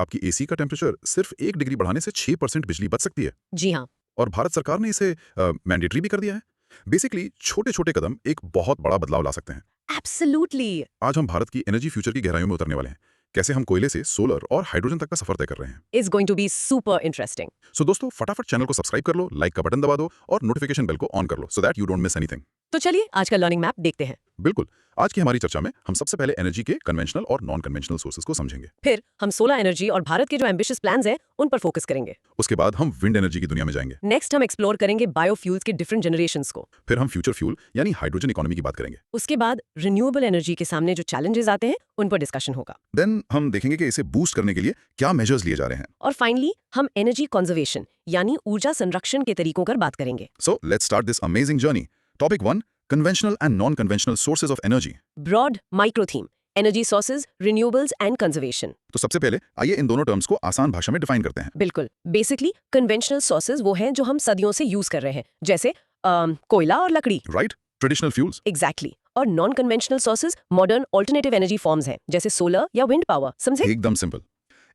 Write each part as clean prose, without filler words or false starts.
आपकी एसी का टेम्परेचर सिर्फ 1 डिग्री बढ़ाने से 6% बिजली बच सकती है। जी हाँ। और भारत सरकार ने इसे मैंडेटरी भी कर दिया है। बेसिकली छोटे छोटे कदम एक बहुत बड़ा बदलाव ला सकते हैं। एब्सोल्युटली। आज हम भारत की एनर्जी फ्यूचर की गहराइयों में उतरने वाले हैं। कैसे हम कोयले से सोलर और हाइड्रोजन तक का सफर तय कर रहे हैं। It's going to be super interesting. So दोस्तों, फटाफट चैनल को सब्सक्राइब कर लो, लाइक का बटन दबा दो और नोटिफिकेशन बेल को ऑन कर लो so that you don't miss anything. तो चलिए आज का लर्निंग मैप देखते हैं। बिल्कुल। आज की हमारी चर्चा में हम सबसे पहले एनर्जी के कन्वेंशनल और नॉन कन्वेंशनल सोर्सेज को समझेंगे। फिर हम सोलर एनर्जी और भारत के जो एम्बिशियस प्लान्स हैं उन पर फोकस करेंगे। उसके बाद हम विंड एनर्जी की दुनिया में जाएंगे। नेक्स्ट हम एक्सप्लोर करेंगे बायोफ्यूल्स के डिफरेंट जनरेशंस को। फिर हम फ्यूचर फ्यूल यानी हाइड्रोजन इकोनॉमी की बात करेंगे। उसके बाद रिन्यूएबल एनर्जी के सामने जो चैलेंजेस आते हैं उन पर डिस्कशन होगा। देन हम देखेंगे कि इसे बूस्ट करने के लिए क्या मेजर्स लिए जा रहे हैं। और फाइनली हम एनर्जी कंजर्वेशन यानी ऊर्जा संरक्षण के तरीकों पर बात करेंगे। So let's start this amazing journey. Topic 1, conventional and non conventional sources of energy. Broad micro theme, energy sources, renewables and conservation. तो सबसे पहले आइए इन दोनों टर्म्स को आसान भाषा में डिफाइन करते हैं। बिल्कुल। बेसिकली कन्वेंशनल सोर्सेज वो हैं जो हम सदियों से यूज कर रहे हैं, जैसे कोयला और लकड़ी। Right, traditional fuels. एग्जैक्टली। और non conventional sources modern alternative energy forms हैं, जैसे सोलर या विंड पावर। समझे? एकदम सिंपल।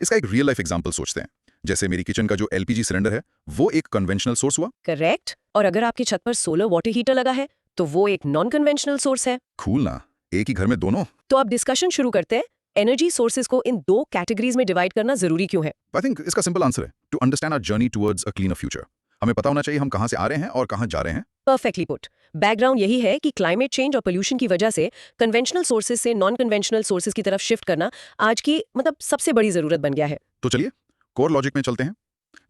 इसका एक रियल लाइफ एग्जांपल सोचते हैं। जैसे मेरी किचन का जो एलपीजी सिलेंडर है वो एक कन्वेंशनल सोर्स हुआ। करेक्ट। और अगर आपकी छत पर सोलर वाटर हीटर लगा है तो वो एक नॉन कन्वेंशनल सोर्स है। कूल ना, एक ही घर में दोनों। तो अब डिस्कशन शुरू करते हैं। एनर्जी सोर्सेज को इन दो कैटेगरीज में डिवाइड करना जरूरी क्यों है? आई थिंक इसका सिंपल आंसर है to understand our journey towards a cleaner future. हमें पता होना चाहिए हम कहां से आ रहे हैं और कहां जा रहे हैं। Perfectly put. बैकग्राउंड यही है कि क्लाइमेट चेंज और पोल्यूशन की वजह से कन्वेंशनल सोर्सेज से नॉन कन्वेंशनल सोर्सेज की तरफ शिफ्ट करना आज की सबसे बड़ी जरूरत बन गया है। तो चलिए कोर लॉजिक में चलते हैं।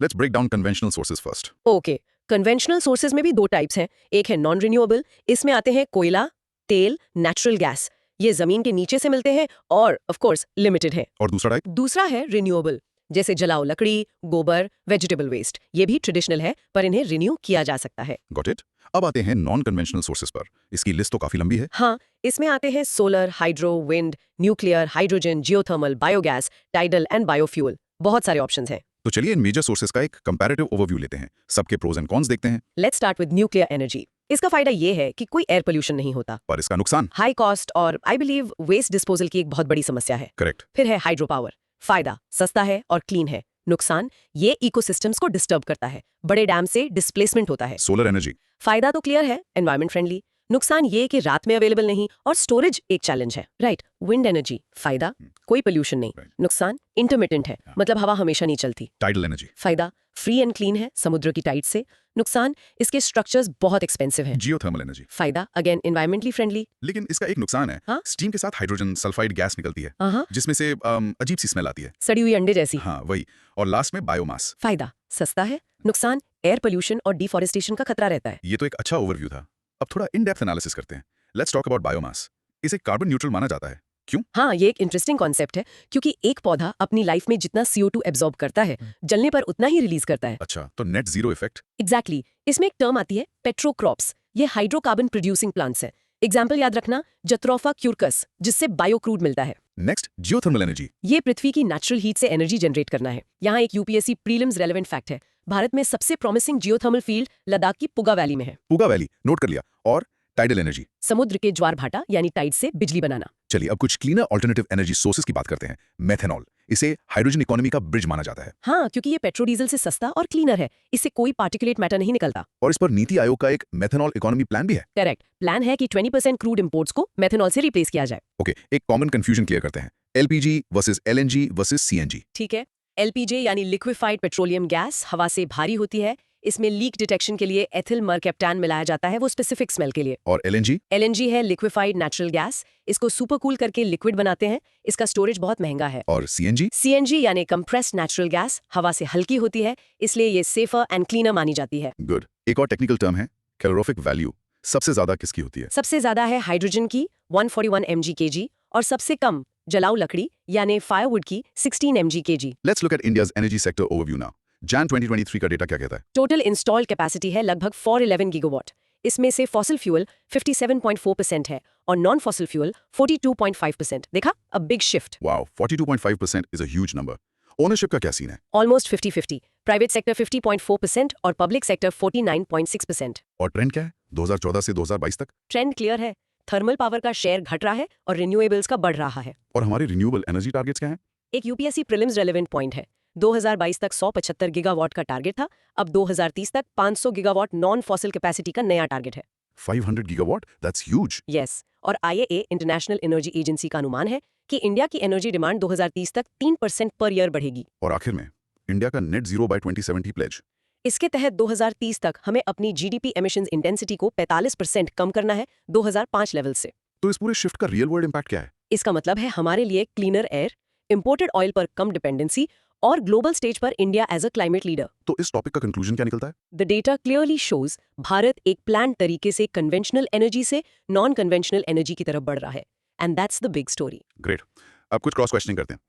Let's break down conventional sources first. Okay. Conventional sources में भी दो टाइप्स हैं। एक है नॉन रिन्यूएबल, इसमें आते हैं कोयला, तेल, नेचुरल गैस। ये जमीन के नीचे से मिलते हैं और ऑफ कोर्स लिमिटेड है। और दूसरा टाइप? दूसरा है रिन्यूएबल, जैसे जलाओ लकड़ी, गोबर, वेजिटेबल वेस्ट। ये भी ट्रेडिशनल है पर इन्हें रिन्यू किया जा सकता है। Got it. अब आते हैं नॉन कन्वेंशनल सोर्सेज पर। इसकी लिस्ट तो काफी लंबी है। हाँ, इसमें आते हैं solar, hydro, wind, nuclear, hydrogen, geothermal, biogas, tidal and biofuel. बहुत सारे ऑप्शंस हैं। तो चलिए इन मेजर सोर्सेज का एक कंपैरेटिव ओवरव्यू लेते हैं। सबके प्रोज एंड कॉन्स देखते हैं। Let's start with nuclear energy. इसका फायदा ये है कि कोई एयर पोल्यूशन नहीं होता। पर इसका नुकसान? हाई कॉस्ट और आई बिलीव वेस्ट डिस्पोजल की एक बहुत बड़ी समस्या है। करेक्ट। फिर है हाइड्रो पावर। फायदा, सस्ता है और क्लीन है। नुकसान, ये इकोसिस्टम्स को डिस्टर्ब करता है। बड़े डैम से डिस्प्लेसमेंट होता है। Solar energy? फायदा तो क्लियर है, एनवायरमेंट फ्रेंडली। नुकसान ये कि रात में अवेलेबल नहीं और स्टोरेज एक चैलेंज है। राइट। विंड एनर्जी, फायदा कोई पोल्यूशन नहीं। Right. नुकसान, इंटरमिटेंट है, मतलब हवा हमेशा नहीं चलती। Tidal energy? फायदा, फ्री एंड क्लीन है समुद्र की टाइड से। नुकसान, इसके स्ट्रक्चर्स बहुत एक्सपेंसिव हैं। Geothermal energy? फायदा, अगेन एनवायरमेंटली फ्रेंडली। लेकिन इसका एक नुकसान है। हाँ? स्टीम के साथ हाइड्रोजन सल्फाइड गैस निकलती है हाँ, जिसमें से अजीब सी स्मेल आती है। सड़ी हुई अंडे जैसी। हाँ वही। और लास्ट में बायोमास। फायदा, सस्ता है। नुकसान, एयर पोल्यूशन और डिफॉरेस्टेशन का खतरा रहता है। ये तो एक अच्छा ओवरव्यू था। अब थोड़ा इन डेप्थ एनालिसिस करते हैं। Let's talk about biomass. इसे कार्बन न्यूट्रल माना जाता है। क्यों? हाँ, ये एक इंटरेस्टिंग कॉन्सेप्ट है क्योंकि एक पौधा अपनी लाइफ में जितना CO2 एब्जॉर्ब करता है, जलने पर उतना ही रिलीज करता है। अच्छा, तो नेट जीरो इफेक्ट। एग्जैक्टली। इसमें एक टर्म आती है पेट्रोक्रॉप्स। ये हाइड्रोकार्बन प्रोड्यूसिंग प्लांट्स है। एग्जाम्पल याद रखना, जत्रोफा क्यूरकस, जिससे बायोक्रूड मिलता है। Next, geothermal energy. ये पृथ्वी की नेचुरल हीट से एनर्जी जनरेट करना है। यहाँ एक यूपीएससी प्रीलिम्स रेलेवेंट फैक्ट है। भारत में सबसे प्रॉमिसिंग जियोथर्मल फील्ड लद्दाख की पुगा वैली में है। पुगा वैली, नोट कर लिया। और टाइडल एनर्जी? समुद्र के ज्वार भाटा यानी टाइड से बिजली बनाना। चलिए अब कुछ क्लीनर ऑल्टरनेटिव एनर्जी सोर्सेज की बात करते हैं। मेथेनॉल, इसे हाइड्रोजन इकोनॉमी का ब्रिज माना जाता है। हाँ, क्योंकि ये पेट्रो डीजल से सस्ता और क्लीनर है। इससे कोई पार्टिकुलेट मैटर नहीं निकलता। और इस पर नीति आयोग का एक मेथेनॉल इकोनॉमी प्लान भी है। करेक्ट। प्लान है कि 20% क्रूड इंपोर्ट्स को मेथेनॉल से रिप्लेस किया जाए। ओके, एक कॉमन कंफ्यूजन क्लियर करते हैं। LPG versus LNG versus CNG. ठीक है। एलपीजे यानी लिक्विफाइड पेट्रोलियम गैस हवा से भारी होती है। इसमें लीक डिटेक्शन के लिए एथिल मरकैप्टान मिलाया जाता है, वो स्पेसिफिक स्मेल के लिए। और एलएनजी? एलएनजी है लिक्विफाइड नेचुरल गैस। इसको सुपर कूल करके लिक्विड बनाते हैं। इसका स्टोरेज बहुत महंगा है। और सीएनजी? सीएनजी यानी कंप्रेस्ड नेचुरल गैस हवा से हल्की होती है, इसलिए ये सेफर एंड क्लीनर मानी जाती है। गुड। एक और टेक्निकल टर्म है कैलोरीफिक वैल्यू। सबसे ज्यादा किसकी होती है? सबसे ज्यादा है हाइड्रोजन की 141 mg/kg और सबसे कम जलाऊ लकड़ी यानी फायरवुड की 16 mg/kg। Let's look at India's energy sector overview now. Jain 2023 का डेटा क्या कहता है? टोटल इंस्टॉल्ड कैपेसिटी है लगभग 411 गीगावाट। इसमें से फॉसिल फ्यूल 57.4% है और नॉन फॉसिल फ्यूल 42.5%। देखा, a big shift. Wow, 42.5% is a huge number. Ownership का क्या सीन है? ऑलमोस्ट 50-50। प्राइवेट सेक्टर 50.4% और पब्लिक सेक्टर 49.6%। और ट्रेंड क्या है 2014 से 2022 तक? ट्रेंड क्लियर है। थर्मल पावर का शेयर घट रहा है और रिन्यूएबल्स का बढ़ रहा है। और हमारे रिन्यूएबल एनर्जी टारगेट्स क्या हैं? एक यूपीएससी प्रीलिम्स रेलेवेंट पॉइंट है। 2022 तक 175 गीगावाट का टारगेट था, अब 2030 तक 500 गीगावाट नॉन फॉसिल कैपेसिटी का नया टारगेट है। 500 गीगावाट, दैट्स ह्यूज। यस, और आईएए इंटरनेशनल एनर्जी एजेंसी का अनुमान है कि इंडिया की एनर्जी डिमांड 2030 तक 3% पर ईयर बढ़ेगी। और आखिर में इंडिया का नेट जीरो बाय 2070 प्लेज। इसके तहत 2030 तक हमें अपनी जीडीपी एमिशंस इंटेंसिटी को 45% कम करना है 2005 लेवल से। तो इस पूरे शिफ्ट का रियल वर्ल्ड इम्पैक्ट क्या है? इसका मतलब है हमारे लिए क्लीनर एयर, इंपोर्टेड ऑयल पर कम डिपेंडेंसी और ग्लोबल स्टेज पर India as a climate leader. तो इस टॉपिक का कंक्लूजन क्या निकलता है? The data clearly shows Bharat एक प्लान तरीके से कन्वेंशनल एनर्जी से नॉन कन्वेंशनल एनर्जी की तरफ बढ़ रहा है, and that's the big story. Great. अब कुछ क्रॉस क्वेश्चनिंग करते हैं।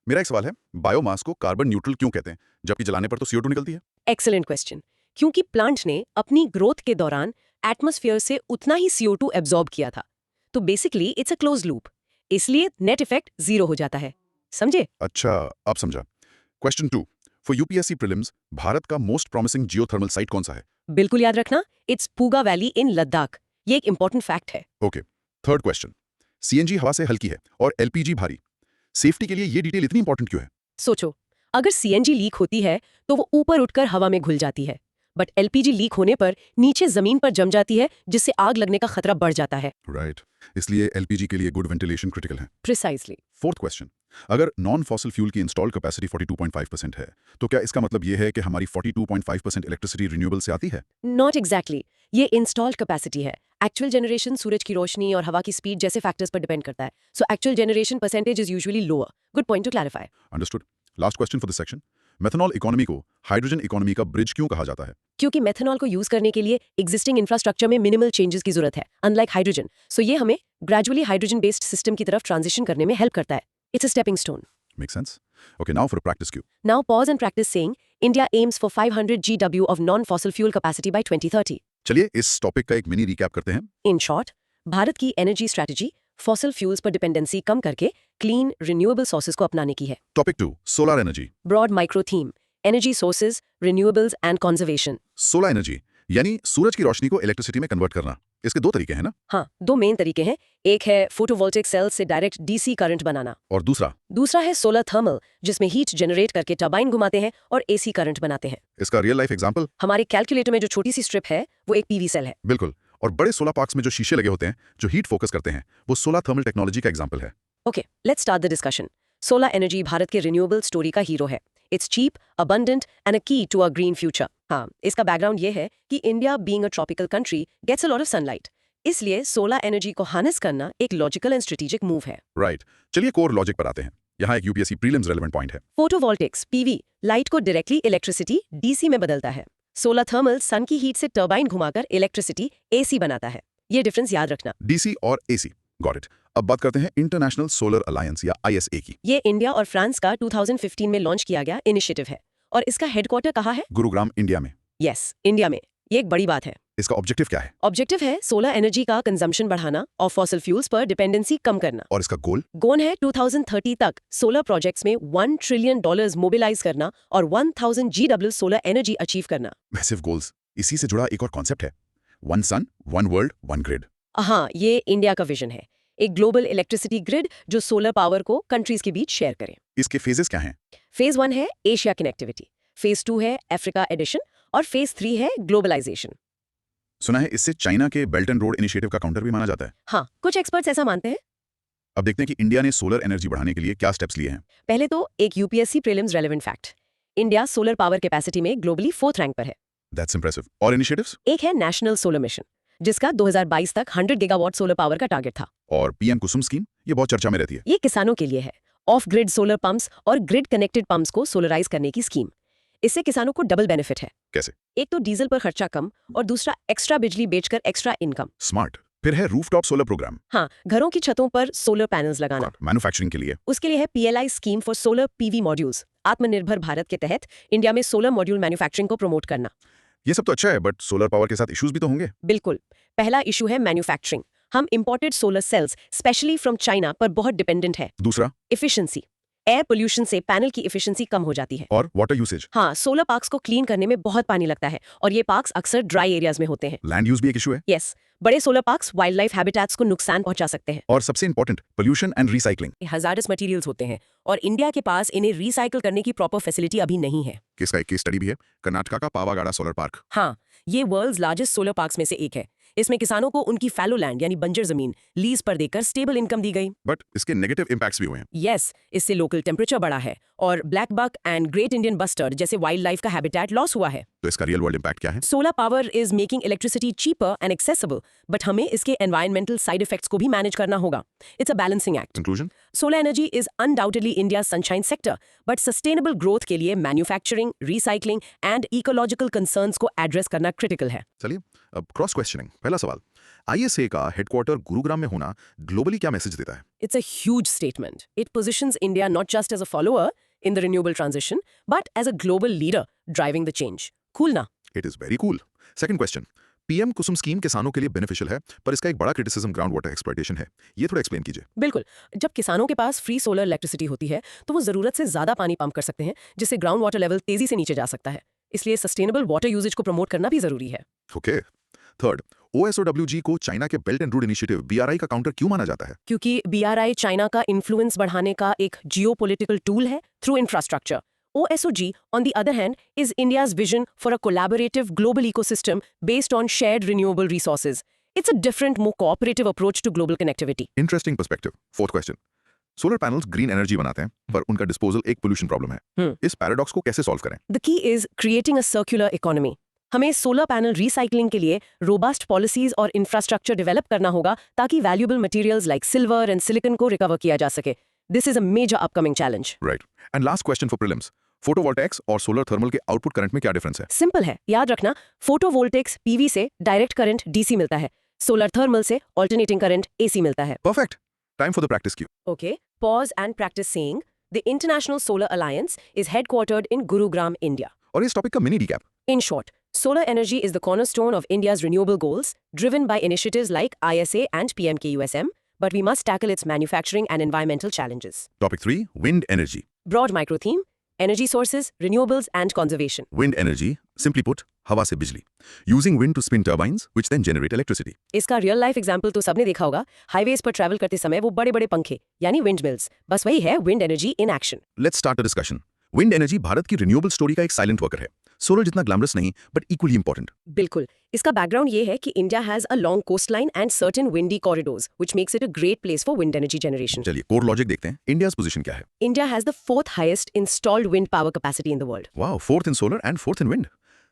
मेरा एक सवाल है, बायोमास को कार्बन न्यूट्रल क्यों कहते हैं, जबकि जलाने पर तो CO2 निकलती है? Excellent question. क्योंकि प्लांट ने अपनी ग्रोथ के दौरान एटमॉस्फेयर से उतना ही CO2 एब्जॉर्ब किया था, तो basically it's a close loop, इसलिए नेट इफेक्ट जीरो हो जाता है। समझे? अच्छा, अब समझा। Question 2 for UPSC prelims, Bharat का मोस्ट प्रॉमिसिंग जियोथर्मल साइट कौन सा है? बिल्कुल याद रखना, it's Puga valley in Ladakh. ये एक इंपॉर्टेंट फैक्ट है। ओके। थर्ड क्वेश्चन, सीएनजी हवा से हल्की है और एलपीजी भारी। सेफ्टी के लिए ये डिटेल इतनी इंपॉर्टेंट क्यों है? सोचो, अगर सीएनजी लीक होती है तो वो ऊपर उठकर हवा में घुल जाती है, बट एलपीजी लीक होने पर नीचे जमीन पर जम जाती है, जिससे आग लगने का खतरा बढ़ जाता है। राइट, इसलिए एलपीजी के लिए गुड वेंटिलेशन क्रिटिकल है। प्रिसाइजली। फोर्थ क्वेश्चन, अगर नॉन फॉसिल फ्यूल की इंस्टॉल्ड कैपेसिटी 42.5% है, तो क्या इसका मतलब ये है कि हमारी 42.5% इलेक्ट्रिसिटी रिन्यूएबल से आती है? Not exactly. ये इंस्टॉल्ड कैपेसिटी है। एक्चुअल जनरेशन सूरज की रोशनी और हवा की स्पीड जैसे फैक्टर्स पर डिपेंड करता है, so actual generation percentage is usually lower. Good point two clarify. Understood. Last question for this section, methanol economy को हाइड्रोजन इकोनॉमी का ब्रिज क्यों कहा जाता है? क्योंकि मेथनॉल को यूज करने के लिए एग्जिस्टिंग इंफ्रास्ट्रक्चर में मिनिमल चेंजेस की जरूरत है, अनलाइक हाइड्रोजन। सो ये हमें ग्रेजुअली हाइड्रोजन बेस्ड सिस्टम की तरफ ट्रांजिशन करने में हेल्प करता है। It's a stepping stone. Make sense. Okay, now for a practice Q. Now pause and practice saying India aims for 500 GW of non-fossil fuel capacity by 2030. चलिए इस topic का एक मिनी रिकैप करते हैं। In short, भारत की energy strategy fossil fuels पर dependency कम करके क्लीन रिन्यूएबल सोर्सेज को अपनाने की है। Topic 2, solar energy. Broad micro theme, energy sources, renewables and conservation. Solar energy यानी सूरज की रोशनी को इलेक्ट्रिसिटी में कन्वर्ट करना। इसके दो तरीके हैं ना? हाँ, दो मेन तरीके हैं। एक है फोटोवोल्टिक सेल से डायरेक्ट डीसी करंट बनाना, और दूसरा है सोलर थर्मल, जिसमें हीट जनरेट करके टरबाइन घुमाते हैं और एसी करंट बनाते हैं। इसका रियल लाइफ एग्जांपल? हमारे कैलकुलेटर में जो छोटी सी स्ट्रिप है वो एक पीवी सेल है। बिल्कुल। और बड़े सोलर पार्क्स में जो शीशे लगे होते हैं जो हीट फोकस करते हैं, वो सोलर थर्मल टेक्नोलॉजी का एग्जांपल है। Okay, let's start the discussion. Solar energy Bharat के रिन्यूएबल स्टोरी का हीरो है। It's cheap, abundant and a key to a green future. हाँ, इसका बैकग्राउंड ये है कि India being a tropical country gets a lot of sunlight, इसलिए solar energy को हार्नेस करना एक लॉजिकल एंड स्ट्रेटेजिक मूव है। राइट। चलिए कोर लॉजिक पर आते हैं। यहाँ एक यूपीएससी प्रीलिम्स रेलेवेंट पॉइंट है। फोटोवोल्टिक्स पीवी लाइट को डायरेक्टली इलेक्ट्रिसिटी डीसी में बदलता है। सोलर थर्मल सन की हीट से टरबाइन घुमाकर इलेक्ट्रिसिटी एसी बनाता है। ये डिफरेंस याद रखना। डीसी और एसी, गॉट इट। अब बात करते हैं इंटरनेशनल सोलर अलायंस या ISA की। ये इंडिया और फ्रांस का 2015 में लॉन्च किया गया इनिशिएटिव है, और इसका हेडक्वार्टर कहाँ है? गुरुग्राम, इंडिया में। यस, इंडिया में। ये एक बड़ी बात है। इसका ऑब्जेक्टिव क्या है? ऑब्जेक्टिव है सोलर एनर्जी का कंजम्पशन बढ़ाना और फॉसिल फ्यूल्स पर डिपेंडेंसी कम करना। और इसका गोल? गोल है 2030 तक सोलर प्रोजेक्ट्स में $1 ट्रिलियन मोबिलाइज करना और 1000 GW सोलर एनर्जी अचीव करना। Massive goals. इसी से जुड़ा एक और कॉन्सेप्ट है, वन सन, वन वर्ल्ड, वन ग्रिड। हाँ, ये इंडिया का विजन है, एक ग्लोबल इलेक्ट्रिसिटी ग्रिड जो सोलर पावर को कंट्रीज के बीच शेयर करे। इसके फेजेस क्या हैं? फेज 1 है एशिया कनेक्टिविटी, फेज 2 है अफ्रीका एडिशन और फेज 3 है ग्लोबलाइजेशन। सुना है इससे चाइना के बेल्ट एंड रोड इनिशिएटिव का काउंटर भी माना जाता है। हाँ, कुछ एक्सपर्ट्स ऐसा मानते हैं। अब देखते हैं कि इंडिया ने सोलर एनर्जी बढ़ाने के लिए क्या स्टेप्स लिए हैं। पहले तो एक UPSC prelims relevant fact, India solar power capacity में ग्लोबली 4th रैंक पर है। That's impressive. और इनिशिएटिव्स? एक है नेशनल सोलर मिशन, जिसका 2022 तक 100 गीगावाट सोलर पावर का टारगेट था। और PM कुसुम स्कीम, ये बहुत चर्चा में रहती है। ये किसानों के लिए है, ऑफ ग्रिड सोलर पंप्स और ग्रिड कनेक्टेड पंप्स को सोलराइज करने की स्कीम। इससे किसानों को डबल बेनिफिट है। कैसे? एक तो डीजल पर खर्चा कम और दूसरा एक्स्ट्रा बिजली बेचकर एक्स्ट्रा इनकम। स्मार्ट। फिर है रूफटॉप सोलर प्रोग्राम। हाँ, घरों की छतों पर सोलर पैनल्स लगाना। मैन्युफैक्चरिंग के लिए? उसके लिए है PLI scheme for solar PV modules. आत्मनिर्भर भारत के तहत इंडिया में सोलर मॉड्यूल मैन्युफैक्चरिंग को प्रमोट करना। ये सब तो अच्छा है, बट सोलर पावर के साथ इश्यूज भी तो होंगे। बिल्कुल। पहला इशू है मैन्युफैक्चरिंग। हम imported solar cells specially from China पर बहुत डिपेंडेंट है। दूसरा? एफिशिएंसी। एयर पोल्यूशन से पैनल की एफिशिएंसी कम हो जाती है। और वाटर यूसेज, हाँ, सोलर पार्क्स को क्लीन करने में बहुत पानी लगता है और ये पार्क्स अक्सर ड्राई एरियाज में होते हैं। लैंड यूज भी एक इशू है। यस, बड़े solar parks wild life habitats को नुकसान पहुंचा सकते हैं। और सबसे इंपॉर्टेंट, पोल्यूशन एंड रिसाइकलिंग। ये हजारस मटेरियल्स होते हैं और इंडिया के पास इन्हें रिसाइकल करने की प्रॉपर फैसिलिटी अभी नहीं है। किसका एक केस स्टडी भी है, कर्नाटका का पावागाड़ा सोलर पार्क। हाँ, ये वर्ल्ड्स लार्जेस्ट सोलर पार्क्स में से एक है। इसमें किसानों को उनकी फैलो लैंड यानी बंजर जमीन लीज पर देकर स्टेबल इनकम दी गई। बट इसके नेगेटिव इंपैक्ट्स भी हुए हैं। यस, इससे लोकल टेम्परेचर बढ़ा है और black buck and great Indian bustard जैसे वाइल्ड लाइफ का हैबिटेट लॉस हुआ है। तो इसका रियल वर्ल्ड इंपैक्ट क्या है? Solar power is making electricity cheaper and accessible, but हमें इसके एनवायरमेंटल साइड इफेक्ट्स को भी मैनेज करना होगा। It's a balancing act. Conclusion, solar energy is undoubtedly India sunshine sector, but sustainable growth के लिए manufacturing, recycling and ecological concerns को address करना क्रिटिकल है। चलिए अब क्रॉस क्वेश्चनिंग। पहला सवाल, आईएसए का हेडक्वार्टर गुरुग्राम में होना ग्लोबली क्या मैसेज देता है? It's a huge statement. It positions India not just as a follower in the renewable transition, but as a global leader driving the change. Cool ना? It is very cool. Second question, PM Kusum scheme किसानों के लिए beneficial है, पर इसका एक बड़ा criticism ground water exploitation है। ये थोड़ा एक्सप्लेन कीजिए। बिल्कुल। जब किसानों के पास फ्री सोलर इलेक्ट्रिसिटी होती है, तो वो जरूरत से ज्यादा पानी पंप कर सकते हैं, जिससे ग्राउंड वाटर लेवल तेजी से नीचे जा सकता है। इसलिए सस्टेनेबल वाटर यूजेज को प्रमोट करना भी जरूरी है। ओके। थर्ड, ओएसओडब्ल्यूजी को चाइना के belt and road initiative BRI का काउंटर क्यों माना जाता है? क्योंकि BRI चाइना का इन्फ्लुएंस बढ़ाने का एक जियोपॉलिटिकल टूल है through infrastructure. OSOG, on the other hand, is India's vision for a collaborative global ecosystem based on shared renewable resources. It's a different, more cooperative approach to global connectivity. Interesting perspective. Fourth question, solar panels green energy बनाते हैं, पर उनका disposal एक pollution problem है। इस paradox को कैसे solve करें? The key is creating a circular economy. हमें सोलर पैनल रिसाइकलिंग के लिए रोबस्ट पॉलिसीज और इंफ्रास्ट्रक्चर डेवलप करना होगा ताकि valuable materials like silver and silicon को रिकवर किया जा सके। This is a major upcoming challenge. Right. And last question for prelims, photovoltaics और सोलर थर्मल के आउटपुट करंट में क्या डिफरेंस है? सिंपल है, याद रखना, फोटोवोल्टेक्स पीवी से डायरेक्ट करंट डीसी मिलता है, सोलर थर्मल से अल्टरनेटिंग करंट एसी मिलता है। Perfect. Time for the practice Q. Okay, pause and practice saying the International Solar Alliance is headquartered in Gurugram, India. और इस टॉपिक का mini recap. In short, solar energy is the cornerstone of India's renewable goals, driven by initiatives like ISA and PMKUSM, but we must tackle its manufacturing and environmental challenges. Topic 3, wind energy. Broad micro theme: energy sources, renewables, and conservation. Wind energy, simply put, हवा से बिजली। Using wind to spin turbines which then generate electricity. इसका real life example तो सबने देखा होगा, highways पर travel करते समय वो बड़े बड़े पंखे यानी विंड मिल्स, बस वही है wind energy in action. Let's start a discussion. Wind energy Bharat की रिन्यूएबल स्टोरी का एक साइलेंट वर्कर है। सोलर जितना ग्लैमरस नहीं, बट इक्वली इंपॉर्टेंट। बिल्कुल। इसका बैकग्राउंड ये है कि India has a long coast line and certain windy corridors which makes it a great place for wind energy generation. चलिए कोर लॉजिक देखते हैं। इंडियाज पोजीशन क्या है? India has the fourth highest installed wind power capacity in the world. Wow, fourth in solar and fourth in wind.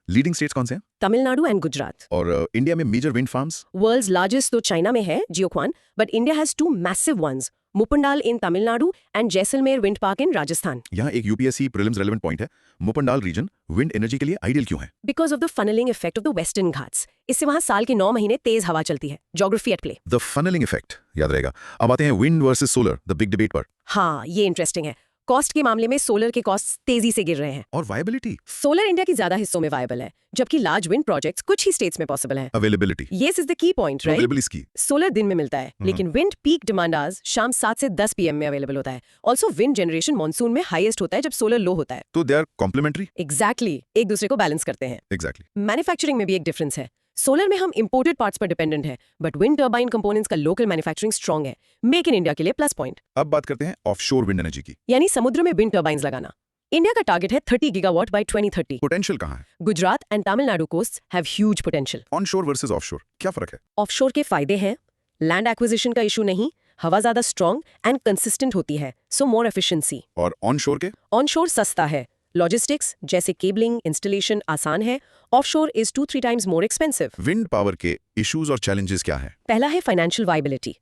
Leading states कौन से हैं? Tamil Nadu and Gujarat. और India में major wind farms? World's largest तो China में है, Geoquan, but India has two massive ones, Mupandal in Tamil Nadu and Jaisalmer Wind Park in Rajasthan. यहाँ एक यूपीएससी प्रीलिम्स रेलेवेंट पॉइंट है। मुपंडाल reason wind energy के लिए ideal क्यों है? Because of the funneling effect of the Western Ghats. इससे वहाँ साल के 9 महीने तेज हवा चलती है। Geography at play. The funnelling effect याद रहेगा। अब आते हैं wind versus solar, the big debate पर। हाँ, ये इंटरेस्टिंग है। कॉस्ट के मामले में सोलर के कॉस्ट तेजी से गिर रहे हैं। और वायबिलिटी? सोलर इंडिया की ज्यादा हिस्सों में वायबल है, जबकि लार्ज विंड प्रोजेक्ट्स कुछ ही स्टेट्स में पॉसिबल हैं। Availability? Yes is the key point, right? Available इसकी? सोलर दिन में मिलता है, लेकिन विंड पीक डिमांड आवर्स शाम 7 से 10 PM में अवेलेबल होता है। ऑल्सो विंड जनरेशन मॉनसून में हाईएस्ट होता है जब सोलर लो होता है। तो दे आर कॉम्प्लीमेंट्री? एग्जैक्टली, एक दूसरे को बैलेंस करते हैं। एग्जैक्टली। मैन्युफैक्चरिंग में भी एक डिफरेंस है। सोलर में हम इंपोर्टेड पार्ट्स पर डिपेंडेंट है, बट विंड टर्बाइन कंपोनेंट्स का लोकल मैन्युफैक्चरिंग स्ट्रांग है। मेक इन इंडिया के लिए प्लस पॉइंट। अब बात करते हैं ऑफशोर विंड एनर्जी की। यानी समुद्र में विंड टर्बाइंस लगाना। इंडिया का टारगेट है 30 गीगावाट बाय 2030। पोटेंशियल कहाँ है? Gujarat and Tamil Nadu coast have huge potential. Onshore versus offshore क्या फर्क है? ऑफशोर के फायदे हैं, लैंड एक्विजिशन का इशू नहीं, हवा ज्यादा स्ट्रांग एंड कंसिस्टेंट होती है, सो मोर एफिशिएंसी। और ऑनशोर के? ऑनशोर सस्ता है, लॉजिस्टिक्स जैसे केबलिंग इंस्टॉलेशन आसान है। Offshore is 2-3 times more expensive. Wind power के इश्यूज और चैलेंजेस क्या हैं? पहला है फाइनेंशियल वायबिलिटी।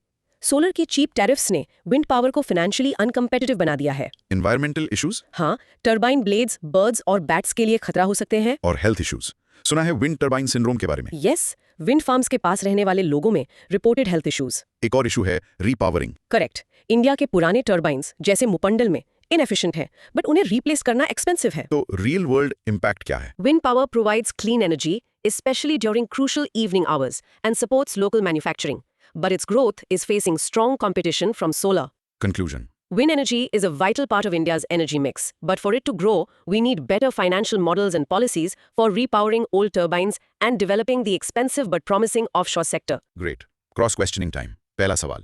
सोलर के चीप टैरिफ्स ने विंड पावर को फाइनेंशियली अनकम्पेटिटिव बना दिया है। Environmental issues? हाँ, टर्बाइन ब्लेड्स, बर्ड्स और बैट्स के लिए खतरा हो सकते हैं। और हेल्थ इश्यूज? सुना है विंड टर्बाइन सिंड्रोम के बारे में। यस, विंड फार्म्स के पास रहने वाले लोगों में रिपोर्टेड हेल्थ इश्यूज। एक और इशू है रीपावरिंग। करेक्ट, इंडिया के पुराने टर्बाइंस जैसे मुपंडल में इनएफिशिएंट है, बट उन्हें रिप्लेस करना एक्सपेंसिव है। तो रियल वर्ल्ड इम्पैक्ट क्या है? Wind power provides clean energy, especially during crucial evening hours, and supports local manufacturing. But its growth is facing strong competition from solar. Conclusion, Wind energy is a vital part of India's energy mix, but for it to grow, we need better financial models and policies for repowering old turbines and developing the expensive but promising offshore sector. Great. Cross questioning time. पहला सवाल,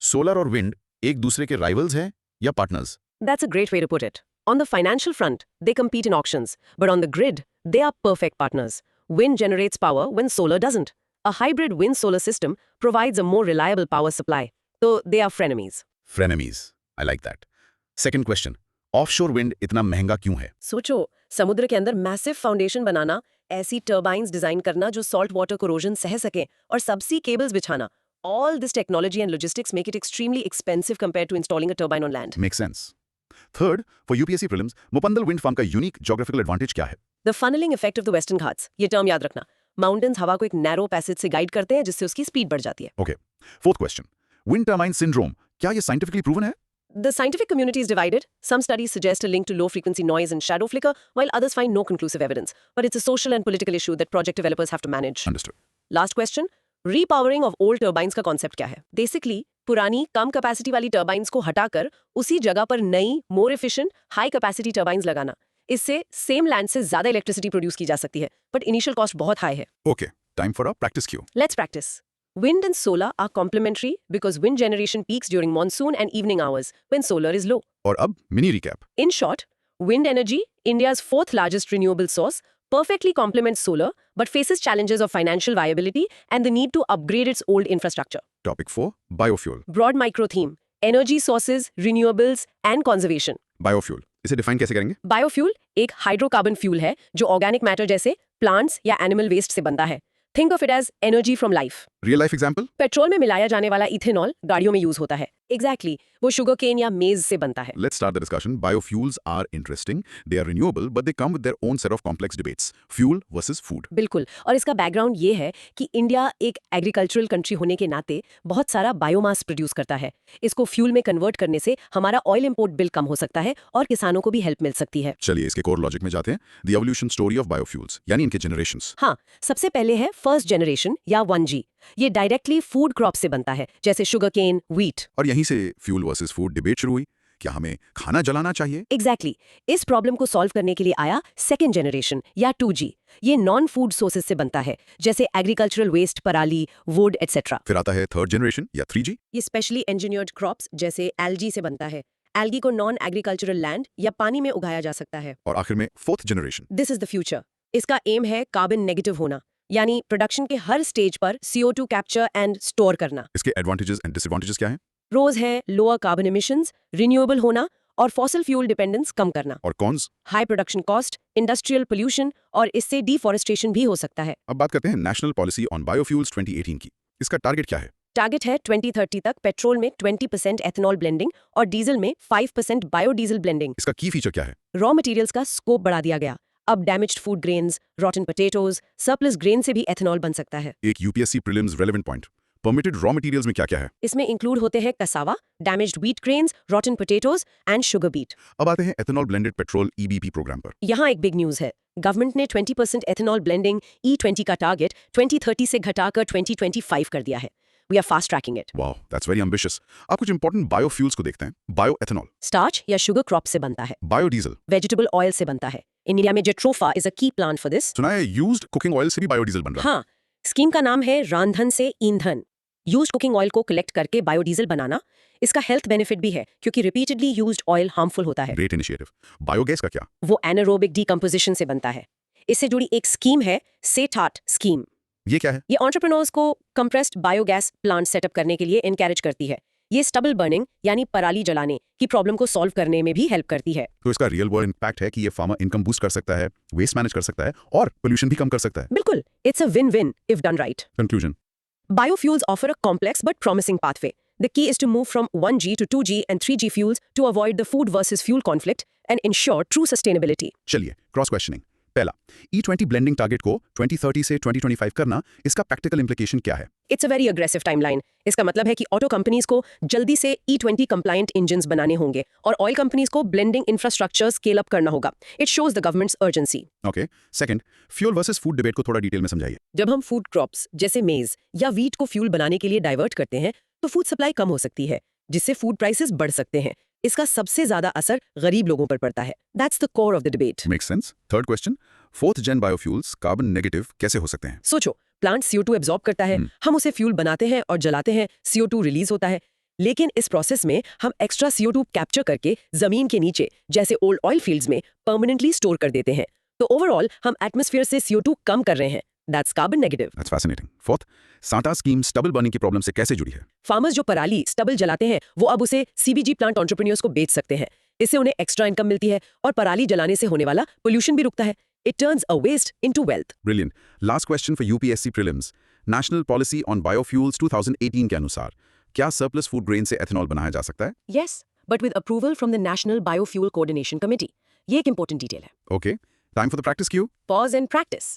solar और wind एक दूसरे के rivals हैं या partners? That's a great way to put it. On the financial front, they compete in auctions, but on the grid, they are perfect partners. Wind generates power when solar doesn't. A hybrid wind-solar system provides a more reliable power supply, so they are frenemies. Frenemies, I like that. Second question, offshore wind इतना महंगा क्यों है? सोचो, समुद्र के अंदर massive foundation बनाना, ऐसी turbines design करना जो सॉल्ट वाटर कोरोजन सह सके, और सबसी केबल्स बिछाना. All this technology and logistics make it extremely expensive compared to installing a turbine on land. Make sense. Third, for UPSC prelims, Muppandal wind farm का unique geographical advantage क्या है? The funneling effect of the Western Ghats. ये term याद रखना. Mountains हवा को एक narrow passage से गाइड करते हैं जिससे उसकी स्पीड बढ़ जाती है. Okay. Fourth question, wind turbine syndrome, क्या ये साइंटिफिकली प्रूवन है? The scientific community is divided. Some studies suggest a link to low-frequency noise and shadow flicker, while others find no conclusive evidence. But it's a social and political issue that project developers have to manage. Understood. Last question. Repowering of old turbines का concept क्या है? Basically, पुरानी कम capacity वाली turbines को हटाकर उसी जगह पर नई, more efficient, high capacity turbines लगाना. इससे सेम लैंड से ज्यादा इलेक्ट्रिसिटी प्रोड्यूस की जा सकती है, बट इनिशियल कॉस्ट बहुत हाई है. Okay, time for a practice Q. Let's practice. Wind and solar are complementary because wind generation peaks during monsoon and evening hours when solar is low. और अब mini recap. In short, wind energy, India's fourth largest renewable source, perfectly complements solar but faces challenges of financial viability and the need to upgrade its old infrastructure. Topic 4, biofuel. Broad micro theme: energy sources, renewables and conservation. Biofuel, इसे define कैसे करेंगे? Biofuel एक hydrocarbon fuel है जो organic matter जैसे plants या animal waste से बनता है. Think of it as energy from life. Real life example? Petrol में मिलाया जाने वाला इथेनॉल गाड़ियों में यूज होता है. एग्जैक्टली वो शुगर केन या मेज से बनता है. Let's start the discussion. Biofuels are interesting. They are renewable, but they come with their own set of complex debates. Fuel versus food. बिल्कुल. और इसका बैकग्राउंड ये है कि इंडिया एक एग्रीकल्चरल कंट्री होने के नाते बहुत सारा बायोमास प्रोड्यूस करता है. इसको फ्यूल में कन्वर्ट करने से हमारा ऑयल इंपोर्ट बिल कम हो सकता है और किसानों को भी हेल्प मिल सकती है. चलिए इसके कोर लॉजिक में जाते हैं. The evolution story of biofuels, यानी इनके generations. हाँ, सबसे पहले है फर्स्ट जनरेशन या 1G. ये डायरेक्टली फूड क्रॉप से बनता है, जैसे शुगर केन, व्हीट. और यहीं से फ्यूल वर्सेस फूड डिबेट शुरू हुई. क्या हमें खाना जलाना चाहिए? एग्जैक्टली. इस प्रॉब्लम को सॉल्व करने के लिए आया सेकेंड जनरेशन या 2G. ये नॉन फूड सोर्सेज से बनता है, जैसे एग्रीकल्चरल वेस्ट, पराली, वुड एटसेट्रा. फिर आता है थर्ड जनरेशन या 3G. ये स्पेशली इंजीनियर्ड क्रॉप्स जैसे एल्गी से बनता है. एल्गी को नॉन एग्रीकल्चरल लैंड या पानी में उगाया जा सकता है. और आखिर में fourth generation. This is the future. इसका एम है कार्बन नेगेटिव होना, यानी प्रोडक्शन के हर स्टेज पर CO2 कैप्चर एंड स्टोर करना. इसके एडवांटेजेस एंड डिसएडवांटेजेस क्या हैं? रोज है लोअर कार्बन इमिशंस, रिन्यूएबल होना और फॉसिल फ्यूल डिपेंडेंस कम करना. और cons? High production cost, industrial pollution और इससे डिफॉरेस्टेशन भी हो सकता है. अब बात करते हैं नेशनल पॉलिसी ऑन बायोफ्यूल्स 2018 की. इसका टारगेट क्या है? टारगेट है 2030 तक पेट्रोल में 20% एथेनॉल ब्लेंडिंग और डीजल में 5% बायोडीजल ब्लेंडिंग. इसका की फीचर क्या है? रॉ मटेरियल्स का स्कोप बढ़ा दिया गया. अब damaged food grains, rotten potatoes, surplus grain से भी एथेनॉल बन सकता है. एक UPSC prelims relevant point. Permitted raw materials में क्या क्या है? इसमें इंक्लूड होते हैं cassava, damaged wheat grains, rotten potatoes and sugar beet. अब आते हैं ethanol blended petrol EBP programme पर. यहाँ एक बिग न्यूज है. गवर्नमेंट ने 20% एथेनॉल ब्लेंडिंग E20 का टारगेट 2030 से घटाकर 2025 कर दिया है. We are fast tracking it. Wow, that's very ambitious. आप कुछ इंपॉर्टेंट बायोफ्यूल्स को देखते हैं. बायोएथेनॉल, स्टार्च या शुगर क्रॉप से बनता है. बायोडीजल, वेजिटेबल ऑयल से बनता है. इंडिया में जेट्रोफा इज अ की प्लांट फॉर दिस. सुना है यूज्ड कुकिंग ऑयल से भी बायोडीजल बन रहा है. हाँ, स्कीम का नाम है रांधन से ईंधन. यूज्ड कुकिंग ऑयल को कलेक्ट करके बायोडीजल बनाना. इसका हेल्थ बेनिफिट भी है क्योंकि रिपीटेडली यूज्ड ऑयल हार्मफुल होता है. Great initiative. बायोगैस का क्या? वो एनारोबिक डीकंपोजिशन से बनता है. इससे जुड़ी एक स्कीम है सेटाट स्कीम. ये क्या है? ये एंटरप्रेन्योर्स को कंप्रेस्ड बायोगैस प्लांट सेटअप करने के लिए एनकरेज करती है. ये स्टबल बर्निंग यानी पराली जलाने की प्रॉब्लम को सॉल्व करने में भी हेल्प करती है. तो इसका रियल वर्ल्ड इंपैक्ट है कि ये फार्मर इनकम बूस्ट कर सकता है, वेस्ट मैनेज कर सकता है और पोल्यूशन भी कम कर सकता है. बिल्कुल. It's a win win if done right. Conclusion. Biofuels offer a complex but promising pathway. The key is to move from 1G to 2G and 3G fuels to avoid the food versus fuel conflict and ensure true sustainability. चलिए cross questioning. पहला, E20 blending target को 2030 से 2025 करना, इसका practical implication क्या है? It's a very aggressive timeline. इसका मतलब है कि ऑटो कंपनीज को जल्दी से E20 कंप्लायंट इंजन्स बनाने होंगे और ऑयल कंपनीज को ब्लेंडिंग इंफ्रास्ट्रक्चर स्केल अप करना होगा. It shows the governments urgency. Okay. Second, fuel versus food debate को थोड़ा डिटेल में समझाइए. जब हम फूड क्रॉप्स जैसे मेज या व्हीट को फ्यूल बनाने के लिए डाइवर्ट करते हैं तो फूड सप्लाई कम हो सकती है, जिससे फूड प्राइसेस बढ़ सकते हैं. इसका सबसे ज्यादा असर गरीब लोगों पर पड़ता है। That's the core of the debate. Makes sense. Third question, fourth gen biofuels carbon negative कैसे हो सकते हैं? सोचो, प्लांट CO2 एब्जॉर्ब करता है, हम उसे फ्यूल बनाते हैं और जलाते हैं, CO2 रिलीज होता है। लेकिन इस प्रोसेस में हम एक्स्ट्रा CO2 कैप्चर करके जमीन के नीचे जैसे ओल्ड ऑयल फील्ड्स में परमानेंटली स्टोर कर देते हैं। तो ओवरऑल हम एटमॉस्फेयर से CO2 कम कर रहे हैं। That's carbon negative. That's fascinating. Fourth, साटा स्कीम स्टबल बर्निंग की प्रॉब्लम से कैसे जुड़ी है? फार्मर्स जो पराली स्टबल जलाते हैं वो अब उसे CBG प्लांट एंटरप्रेन्योर्स को बेच सकते हैं। इससे उन्हें एक्स्ट्रा इनकम मिलती है और पराली जलाने से होने वाला पोल्यूशन भी रुकता है। It turns a waste into wealth. Brilliant. Last question for UPSC prelims. National Policy on Biofuels 2018 के अनुसार क्या सरप्लस फूड ग्रेन से एथेनॉल बनाया जा सकता है? Yes, but with approval from the National Biofuel Coordination Committee. ये एक important detail है. Okay. Time for the practice cue. Pause and practice.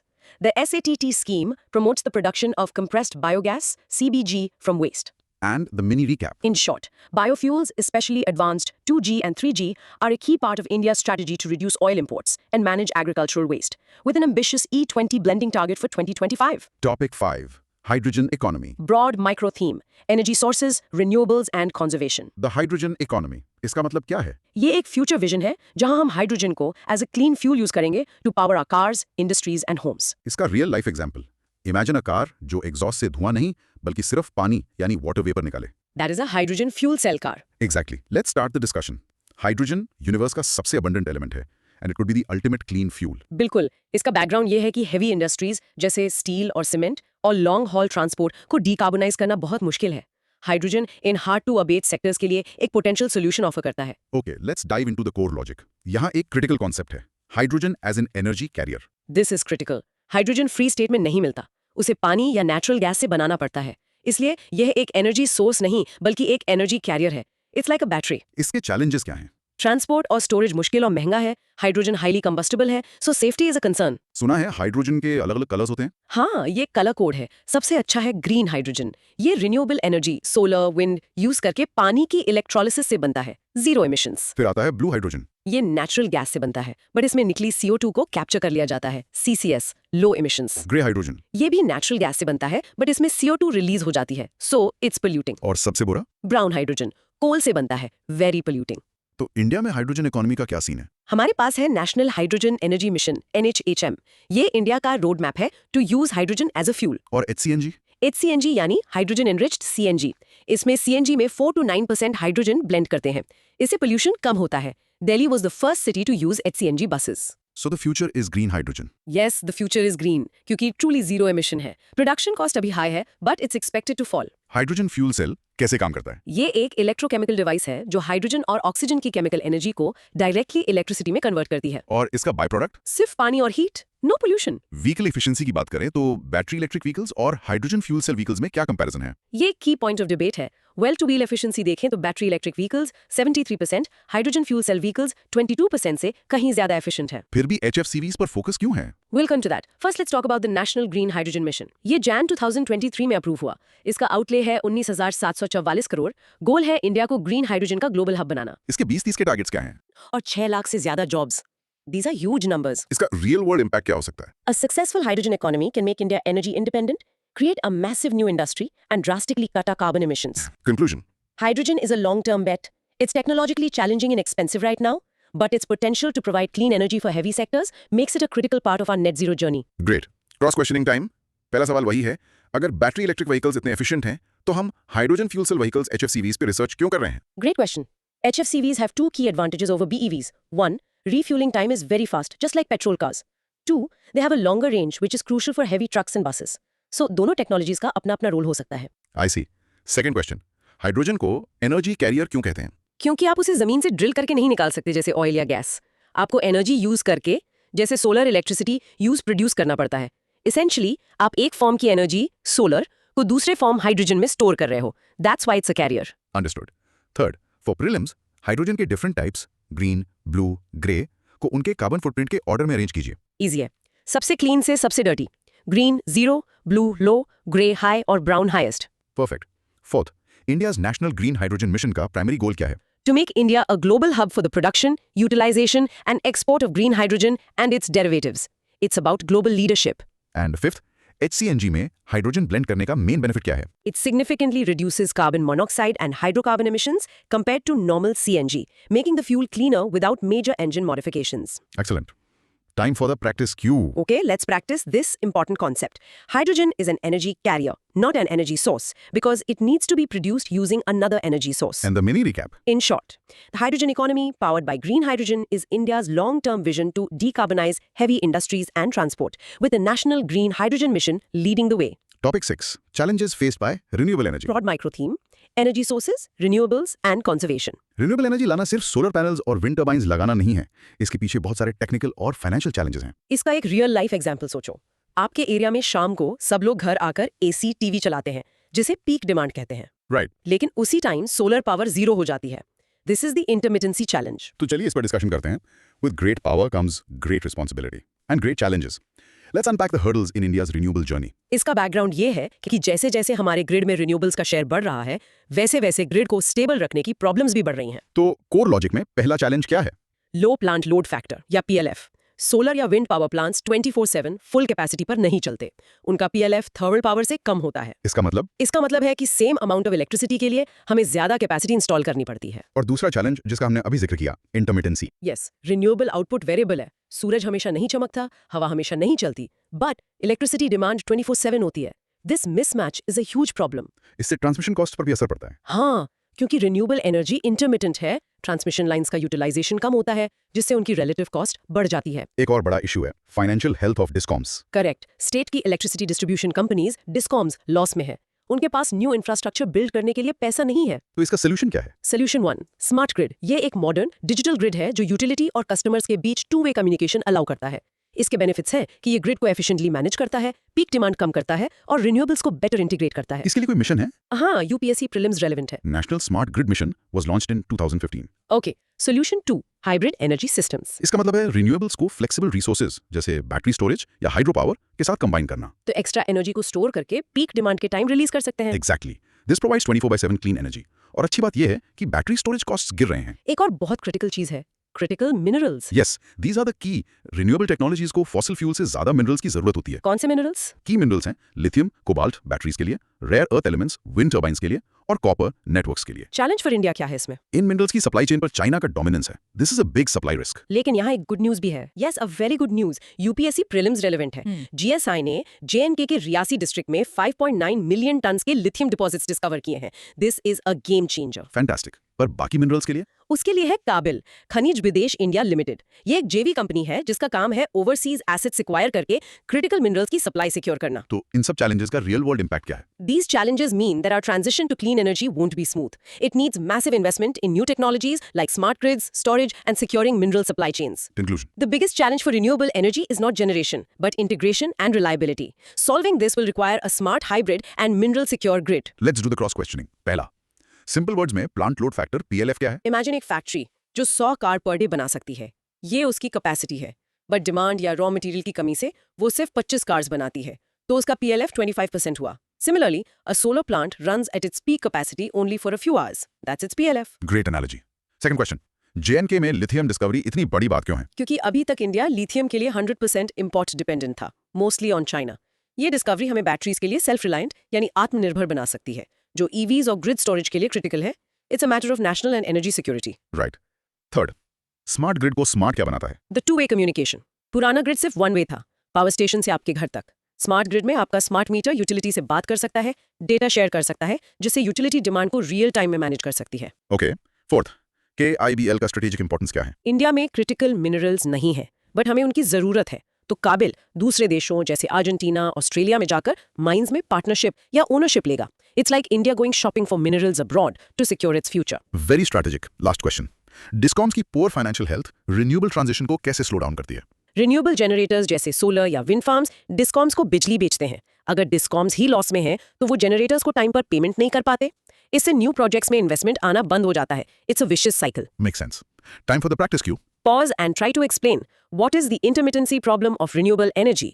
The SATT scheme promotes the production of compressed biogas, CBG, from waste. And the mini recap. In short, biofuels, especially advanced 2G and 3G, are a key part of India's strategy to reduce oil imports and manage agricultural waste, with an ambitious E20 blending target for 2025. Topic 5. Hydrogen economy. Broad micro theme: energy sources, renewables, and conservation. The hydrogen economy. इसका मतलब क्या है? ये एक future vision है जहां हम hydrogen को as a clean fuel use करेंगे to power our cars, industries and homes. इसका real life example. Imagine a car जो एग्जॉस्ट से धुआं नहीं बल्कि सिर्फ पानी यानी वाटर वेपर निकाले. That is a hydrogen fuel cell car. Exactly. Let's start the discussion. Hydrogen universe का सबसे abundant एलिमेंट है and it could be the ultimate clean fuel. बिल्कुल, इसका बैकग्राउंड ये है कि हेवी इंडस्ट्रीज जैसे स्टील और सीमेंट और लॉन्ग हॉल ट्रांसपोर्ट को डीकार्बोनाइज करना बहुत मुश्किल है। हाइड्रोजन इन हार्ड टू अबेट सेक्टर्स के लिए एक पोटेंशियल सोल्यूशन ऑफर करता है। Okay, let's dive into the core logic. यहाँ एक क्रिटिकल कॉन्सेप्ट है. Hydrogen as an energy carrier. This is critical. Hydrogen free state में नहीं मिलता, उसे पानी या नेचुरल गैस से बनाना पड़ता है। इसलिए यह एक एनर्जी सोर्स नहीं बल्कि एक एनर्जी कैरियर है। It's like a battery. इसके चैलेंजेस क्या हैं? ट्रांसपोर्ट और स्टोरेज मुश्किल और महंगा है। हाइड्रोजन हाईली कंबस्टेबल है, सो सेफ्टी इज अ कंसर्न। सुना है हाइड्रोजन के अलग अलग कलर्स होते हैं. हाँ, ये कलर कोड है। सबसे अच्छा है ग्रीन हाइड्रोजन। ये renewable energy, solar, wind use करके पानी की इलेक्ट्रोलिसिस से बनता है, जीरो एमिशंस। फिर आता है ब्लू हाइड्रोजन. ये नेचुरल गैस से बनता है, बट इसमें निकली CO2 को कैप्चर कर लिया जाता है, CCS, लो एमिशंस। Grey hydrogen. ये भी नेचुरल गैस से बनता है, बट इसमें CO2 रिलीज हो जाती है, सो इट्स पोल्यूटिंग। और सबसे बुरा? ब्राउन हाइड्रोजन, कोल से बनता है, वेरी पोल्यूटिंग। तो इंडिया में हाइड्रोजन इकोनॉमी का क्या सीन है? हमारे पास है national hydrogen energy mission NHHM। ये इंडिया का रोड मैप है to use hydrogen as a fuel. और HCNG? HCNG यानी हाइड्रोजन एनरिच्ड CNG। इसमें CNG में 4 to 9% हाइड्रोजन ब्लेंड करते हैं। इससे पोल्यूशन कम होता है। Delhi was the first city to use HCNG buses. So the future is green hydrogen. Yes, the future is green क्योंकि ट्रूली जीरो एमिशन है। प्रोडक्शन कॉस्ट अभी हाई है, but it's expected to fall. Hydrogen fuel cell कैसे काम करता है? ये एक इलेक्ट्रोकेमिकल डिवाइस है जो हाइड्रोजन और ऑक्सीजन की केमिकल एनर्जी को डायरेक्टली इलेक्ट्रिसिटी में कन्वर्ट करती है। और इसका बाय प्रोडक्ट? सिर्फ पानी और heat, no pollution. Vehicle efficiency की बात करें तो बैटरी इलेक्ट्रिक व्हीकल्स और हाइड्रोजन फ्यूल सेल व्हीकल्स में क्या कंपैरिजन है? ये की पॉइंट ऑफ डिबेट है। वेल टू व्हील एफिशिएंसी देखें तो battery electric vehicles 73%, hydrogen fuel cell vehicles 22% से कहीं ज्यादा एफिशिएंट है। फिर भी HFCVs पर फोकस क्यों है? We'll come to that. First, let's talk about the National Green Hydrogen Mission. ये Jan 2023 में अप्रूव हुआ। इसका आउटले है 19,744 करोड़। गोल है इंडिया को ग्रीन हाइड्रोजन का ग्लोबल हब बनाना। इसके 20-30 के टारगेट्स क्या हैं? और 6 लाख से ज्यादा jobs. These are huge numbers. इसका रियल वर्ल्ड इंपैक्ट क्या हो सकता है? A successful hydrogen economy can make India energy independent, create a massive new industry, and drastically cut our carbon emissions. Conclusion. Hydrogen is a long-term bet. It's technologically challenging and expensive right now, but its potential to provide clean energy for heavy sectors makes it a critical part of our net zero journey. Great. Cross questioning time. पहला सवाल वही है, अगर battery electric vehicles इतने efficient हैं तो हम hydrogen fuel cell vehicles HFCVs पे रिसर्च क्यों कर रहे हैं? Great question. HFCVs have two key advantages over BEVs. One, refueling time is very fast, just like petrol cars. Two, they have a longer range, which is crucial for heavy trucks and buses. So, दोनों technologies का अपना-अपना role हो सकता है। आई सी. Second question, hydrogen को energy career क्यों कहते हैं? क्योंकि आप उसे जमीन से ड्रिल करके नहीं निकाल सकते जैसे ऑयल या गैस। आपको एनर्जी यूज करके जैसे सोलर इलेक्ट्रिसिटी यूज प्रोड्यूस करना पड़ता है। इसेंशियली आप एक फॉर्म की एनर्जी सोलर को दूसरे फॉर्म हाइड्रोजन में स्टोर कर रहे हो। That's why it's a carrier. Understood. Third, for prelims hydrogen के different types green, blue, grey को उनके कार्बन फुटप्रिंट के ऑर्डर में अरेंज कीजिए. इजी है। सबसे क्लीन से सबसे dirty. Green 0, blue low, grey high और brown highest. Perfect. Fourth, India's national green hydrogen mission का प्राइमरी गोल क्या है? To make India a global hub for the production, utilization, and export of green hydrogen and its derivatives. It's about global leadership. And fifth, HCNG में hydrogen blend करने का main benefit क्या है? It significantly reduces carbon monoxide and hydrocarbon emissions compared to normal CNG, making the fuel cleaner without major engine modifications. Excellent. Time for the practice Q. Okay, let's practice this important concept. Hydrogen is an energy carrier, not an energy source, because it needs to be produced using another energy source. And the mini recap. In short, the hydrogen economy, powered by green hydrogen, is India's long-term vision to decarbonize heavy industries and transport, with the National Green Hydrogen Mission leading the way. Topic 6. Challenges faced by renewable energy. Broad micro theme: energy sources, renewables, and conservation. Renewable energy लाना सिर्फ solar panels और wind turbines लगाना नहीं है, इसके पीछे बहुत सारे टेक्निकल और फाइनेंशियल चैलेंजेस हैं। इसका एक रियल लाइफ एग्जाम्पल सोचो। आपके एरिया में शाम को सब लोग घर आकर एसी टीवी चलाते हैं, जिसे पीक डिमांड कहते हैं। राइट। लेकिन उसी टाइम सोलर पावर जीरो हो जाती है। This is the intermittency challenge. तो चलिए इस पर डिस्कशन करते हैं। With great power comes great responsibility and great challenges. Let's unpack the hurdles in India's renewable journey. इसका बैकग्राउंड ये है कि जैसे जैसे हमारे ग्रिड में रिन्यूएबल्स का शेयर बढ़ रहा है, वैसे वैसे ग्रिड को स्टेबल रखने की प्रॉब्लम्स भी बढ़ रही हैं। तो कोर लॉजिक में पहला चैलेंज क्या है? लो प्लांट लोड फैक्टर या PLF। सोलर या wind power plants 24/7 full capacity पर नहीं चलते। उनका PLF थर्मल पावर से कम होता है। इसका मतलब है कि सेम अमाउंट ऑफ इलेक्ट्रिसिटी के लिए हमें ज्यादा कैपेसिटी इंस्टॉल करनी पड़ती है। और दूसरा चैलेंज जिसका हमने अभी जिक्र किया, इंटरमिटेंसी। यस, रिन्यूएबल आउटपुट वेरिएबल है। सूरज हमेशा नहीं चमकता, हवा हमेशा नहीं चलती, बट इलेक्ट्रिसिटी डिमांड 24/7 होती है। This mismatch is a huge problem. इससे ट्रांसमिशन कॉस्ट पर भी असर पड़ता है। हाँ, क्योंकि रिन्यूएबल एनर्जी इंटरमिटेंट है, ट्रांसमिशन लाइंस का यूटिलाइजेशन कम होता है, जिससे उनकी रिलेटिव कॉस्ट बढ़ जाती है। एक और बड़ा इशू है financial health of discoms. Correct. State की electricity distribution companies discoms loss में है। उनके पास न्यू इंफ्रास्ट्रक्चर बिल्ड करने के लिए पैसा नहीं है। तो इसका सोल्यूशन क्या है? Solution 1, smart grid. ये एक मॉडर्न डिजिटल ग्रिड है जो यूटिलिटी और कस्टमर्स के बीच टू वे कम्युनिकेशन अलाउ करता है। इसके बेनिफिट्स हैं कि ये ग्रिड को एफिशिएंटली मैनेज करता है, पीक डिमांड कम करता है और रिन्यूएबल्स को बेटर इंटीग्रेट करता है। इसके लिए कोई मिशन है? हाँ, UPSC प्रीलिम्स रेलेवेंट है। National smart grid mission was launched in 2015। Okay, solution 2, hybrid energy systems. इसका मतलब है रिन्यूएबल्स को फ्लेक्सिबल रिसोर्सेज जैसे बैटरी स्टोरेज या हाइड्रो पावर के साथ कंबाइन करना। तो एक्स्ट्रा एनर्जी को स्टोर करके पीक डिमांड के टाइम रिलीज कर सकते हैं। Exactly. This provides 24/7 clean energy. और अच्छी बात यह है कि बैटरी स्टोरेज कॉस्ट्स गिर रहे हैं। एक और बहुत क्रिटिकल चीज है, critical minerals. Yes, these are the key. Renewable technologies को फॉसिल फ्यूल से ज्यादा मिनरल्स की जरूरत होती है। कौन से मिनरल्स? की मिनरल्स हैं लिथियम, कोबाल्ट बैटरीज के लिए, rare earth elements wind turbines के लिए और कॉपर नेटवर्क्स के लिए। चैलेंज फॉर इंडिया क्या है इसमें? इन मिनरल्स की सप्लाई चेन पर चाइना का डोमिनेंस है। This is a big supply risk. लेकिन यहाँ एक गुड न्यूज भी है। Yes, a very good news. UPSC prelims relevant है। GSI ने JNK के रियासी डिस्ट्रिक्ट में 5.9 मिलियन टन्स के लिथियम डिपॉजिट्स डिस्कवर किए हैं। This is a game changer. Fantastic. पर बाकी मिनरल्स के लिए? उसके लिए है काबिल खनिज विदेश इंडिया लिमिटेड। ये एक JV कंपनी है जिसका काम है ओवरसीज एसेट्स एक्वायर करके क्रिटिकल मिनरल्स की सप्लाई सिक्योर करना। तो इन सब चैलेंजेस का रियल वर्ल्ड इंपैक्ट क्या है? These challenges mean that our transition to clean energy won't be smooth. It needs massive investment in new technologies like smart grids, storage, and securing mineral supply chains. Conclusion. The biggest challenge for renewable energy is not generation, but integration and reliability. Solving this will require a smart hybrid and mineral secure grid. Let's do the cross questioning. पहला, simple words में plant load factor PLF क्या है? Imagine एक factory जो 100 car per day बना सकती है। ये उसकी कैपेसिटी है, बट डिमांड या रॉ मटेरियल की कमी से वो सिर्फ 25 कार्स बनाती है, तो उसका PLF 25% हुआ। Similarly, a solar plant runs at its peak capacity only for a few hours. That's its PLF. Great analogy. Second question. JNK में लिथियम डिस्कवरी इतनी बड़ी बात क्यों है? क्योंकि अभी तक इंडिया लिथियम के लिए 100% इम्पोर्ट डिपेंडेंट था, मोस्टली ऑन चाइना। ये डिस्कवरी हमें बैटरीज के लिए सेल्फ रिलायंट यानी आत्मनिर्भर बना सकती है, जो EVs और ग्रिड स्टोरेज के लिए क्रिटिकल है। It's a matter of national and energy security. Right. Third, smart grid को स्मार्ट क्या बनाता है? The two way communication. पुराना ग्रिड सिर्फ वन वे था, पावर स्टेशन से आपके घर तक। स्मार्ट ग्रिड में आपका स्मार्ट मीटर यूटिलिटी से बात कर सकता है, डेटा शेयर कर सकता है, जिससे यूटिलिटी डिमांड को रियल टाइम में मैनेज कर सकती है। ओके। फोर्थ, KIBL का स्ट्रेटेजिक इंपॉर्टेंस क्या है? इंडिया में क्रिटिकल मिनरल्स नहीं है, बट हमें उनकी जरूरत है। तो काबिल दूसरे देशों जैसे अर्जेंटीना, ऑस्ट्रेलिया में जाकर माइंस में पार्टनरशिप या ओनरशिप लेगा। It's like India going shopping for minerals abroad to secure its future. Very strategic. Last question, discoms की poor financial health renewable transition को कैसे स्लो डाउन करती है? रिन्यूएबल जनरेटर्स जैसे सोलर या विंड फार्म्स डिस्कॉम्स को बिजली बेचते हैं। अगर डिस्कॉम्स ही लॉस में हैं, तो वो जनरेटर्स को टाइम पर पेमेंट नहीं कर पाते। इससे न्यू प्रोजेक्ट्स में इन्वेस्टमेंट आना बंद हो जाता है। It's a vicious cycle. Make sense. Time for the practice Q. Pause and try to explain what is the intermittency problem of renewable energy.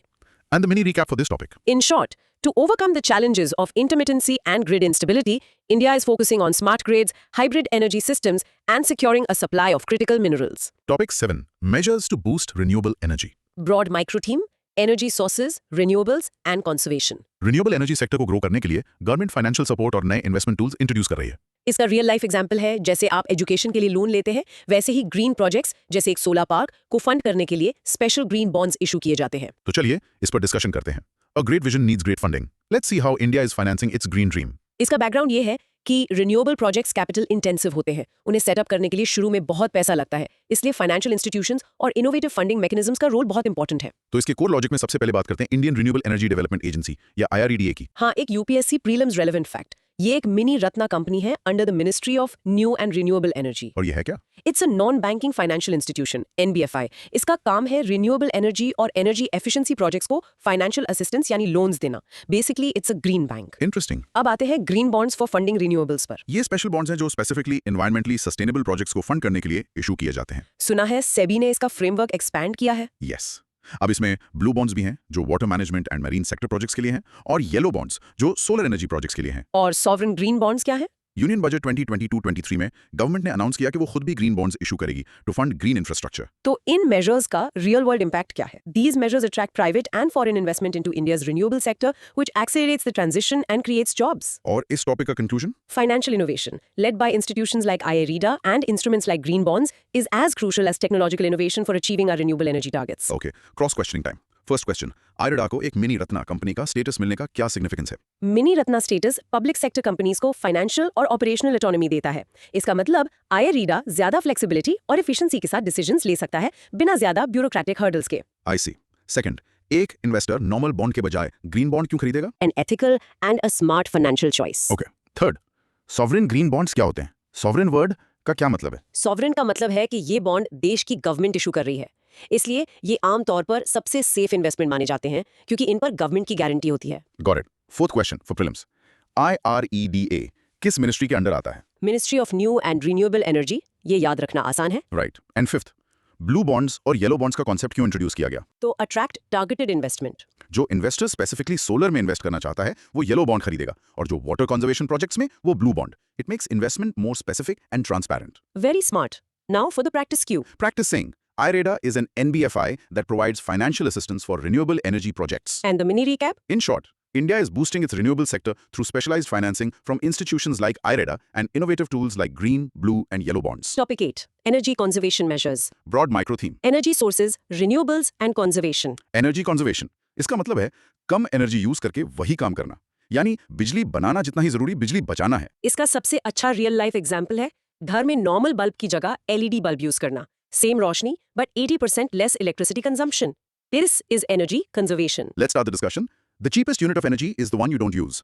And the mini recap for this topic. In short, to overcome the challenges of intermittency and grid instability, India is focusing on smart grids, hybrid energy systems, and securing a supply of critical minerals. Topic 7. Measures to boost renewable energy. Broad micro theme: energy sources, renewables and conservation. Renewable energy sector को grow करने के लिए government financial support और नए investment tools introduce कर रही है। इसका रियल लाइफ एग्जांपल है, जैसे आप एजुकेशन के लिए लोन लेते हैं, वैसे ही ग्रीन प्रोजेक्ट्स जैसे एक सोलर पार्क को फंड करने के लिए स्पेशल ग्रीन बॉन्ड्स इशू किए जाते हैं। तो चलिए इस पर डिस्कशन करते हैं। A great vision needs great funding. Let's see how India is financing it's green dream. इसका बैकग्राउंड ये है कि रिन्यूएबल प्रोजेक्ट्स कैपिटल इंटेंसिव होते हैं। उन्हें सेटअप करने के लिए शुरू में बहुत पैसा लगता है, इसलिए फाइनेंशियल इंस्टीट्यूशंस और इनोवेटिव फंडिंग मैकेनिज्म्स का रोल बहुत इंपॉर्टेंट है। तो इसके कोर लॉजिक में सबसे पहले बात करते हैं Indian renewable energy development agency या IREDA की। हाँ, एक यूपीएससी प्रीलिम्स रेलेवेंट फैक्ट। ये एक मिनी रत्ना कंपनी है under the ministry of new and renewable energy. और ये है क्या? It's a non banking financial institution, NBFI। इसका काम है रिन्यूएबल एनर्जी और एनर्जी एफिशिएंसी प्रोजेक्ट्स को फाइनेंशियल असिस्टेंस यानी लोन्स देना। Basically it's a green bank. Interesting. अब आते हैं green bonds for funding renewables पर। ये स्पेशल बॉन्ड्स हैं जो स्पेसिफिकली एनवायरमेंटली सस्टेनेबल प्रोजेक्ट्स को फंड करने के लिए इशू किए जाते हैं। सुना है सेबी ने इसका फ्रेमवर्क एक्सपैंड किया है। यस। अब इसमें ब्लू बॉन्ड्स भी हैं जो water management and marine sector projects के लिए हैं, और येलो बॉन्ड्स जो सोलर एनर्जी प्रोजेक्ट्स के लिए हैं। और सॉवरेन ग्रीन बॉन्ड्स क्या है? यूनियन बजट 2022-23 में गवर्नमेंट ने अनाउंस किया कि वो खुद भी ग्रीन बॉन्ड्स इशू करेगी टू फंड ग्रीन इंफ्रास्ट्रक्चर। तो इन मेजर्स का रियल वर्ल्ड इम्पैक्ट क्या है? These measures attract private and foreign investment into India's renewable sector, which accelerates the transition and creates jobs. और इस टॉपिक का conclusion? Financial innovation, led by institutions like IREDA and instruments like green bonds, is as crucial as technological innovation for achieving our renewable energy targets. Okay, cross questioning time. First question, IREDA को एक mini Ratna company का status मिलने का क्या significance है? Mini Ratna status public sector companies को financial और operational autonomy देता है। इसका मतलब IREDA ज्यादा फ्लेक्सिबिलिटी और एफिशिएंसी के साथ डिसीजंस ले सकता है बिना ज्यादा ब्यूरोक्रेटिक हर्डल्स के। आई सी। सेकंड, एक इन्वेस्टर नॉर्मल बॉन्ड के बजाय ग्रीन बॉन्ड क्यों खरीदेगा? An ethical and a smart financial choice. Okay. Third, sovereign green bonds क्या होते हैं? सॉवरेन वर्ड का क्या मतलब है? सॉवरेन का मतलब है कि ये बॉन्ड देश की गवर्नमेंट इशू कर रही है, इसलिए ये आमतौर पर सबसे सेफ इन्वेस्टमेंट माने जाते हैं क्योंकि इन पर गवर्नमेंट की गारंटी होती है। Got it. Fourth question for prelims, IREDA किस मिनिस्ट्री के अंडर आता है? Ministry of new and renewable energy, ये याद रखना आसान है। Right. And fifth, blue bonds और येलो बॉन्ड्स का कॉन्सेप्ट क्यों इंट्रोड्यूस किया गया? तो अट्रैक्ट टारगेटेड इन्वेस्टमेंट। जो इन्वेस्टर स्पेसिफिकली सोलर में इन्वेस्ट करना चाहता है वो येलो बॉन्ड खरीदेगा, और जो वाटर कंजर्वेशन प्रोजेक्ट्स में वो blue bond. It makes investment more specific and transparent. Very smart. Now for the practice Q. Practice saying IREDA is an NBFI that provides financial assistance for renewable energy projects. And the mini recap. In short, India is boosting its renewable sector through specialized financing from institutions like IREDA and innovative tools like green, blue, and yellow bonds. Topic 8, energy conservation measures. Broad micro theme. Energy sources, renewables and conservation. Energy conservation. इसका मतलब है कम energy use करके वही काम करना, यानी बिजली बनाना जितना ही जरूरी बिजली बचाना है। इसका सबसे अच्छा रियल लाइफ एग्जाम्पल है घर में नॉर्मल बल्ब की जगह LED बल्ब यूज करना। Same Roshni but 80% less electricity consumption. This is energy conservation. Let's start the discussion. The cheapest unit of energy is the one you don't use.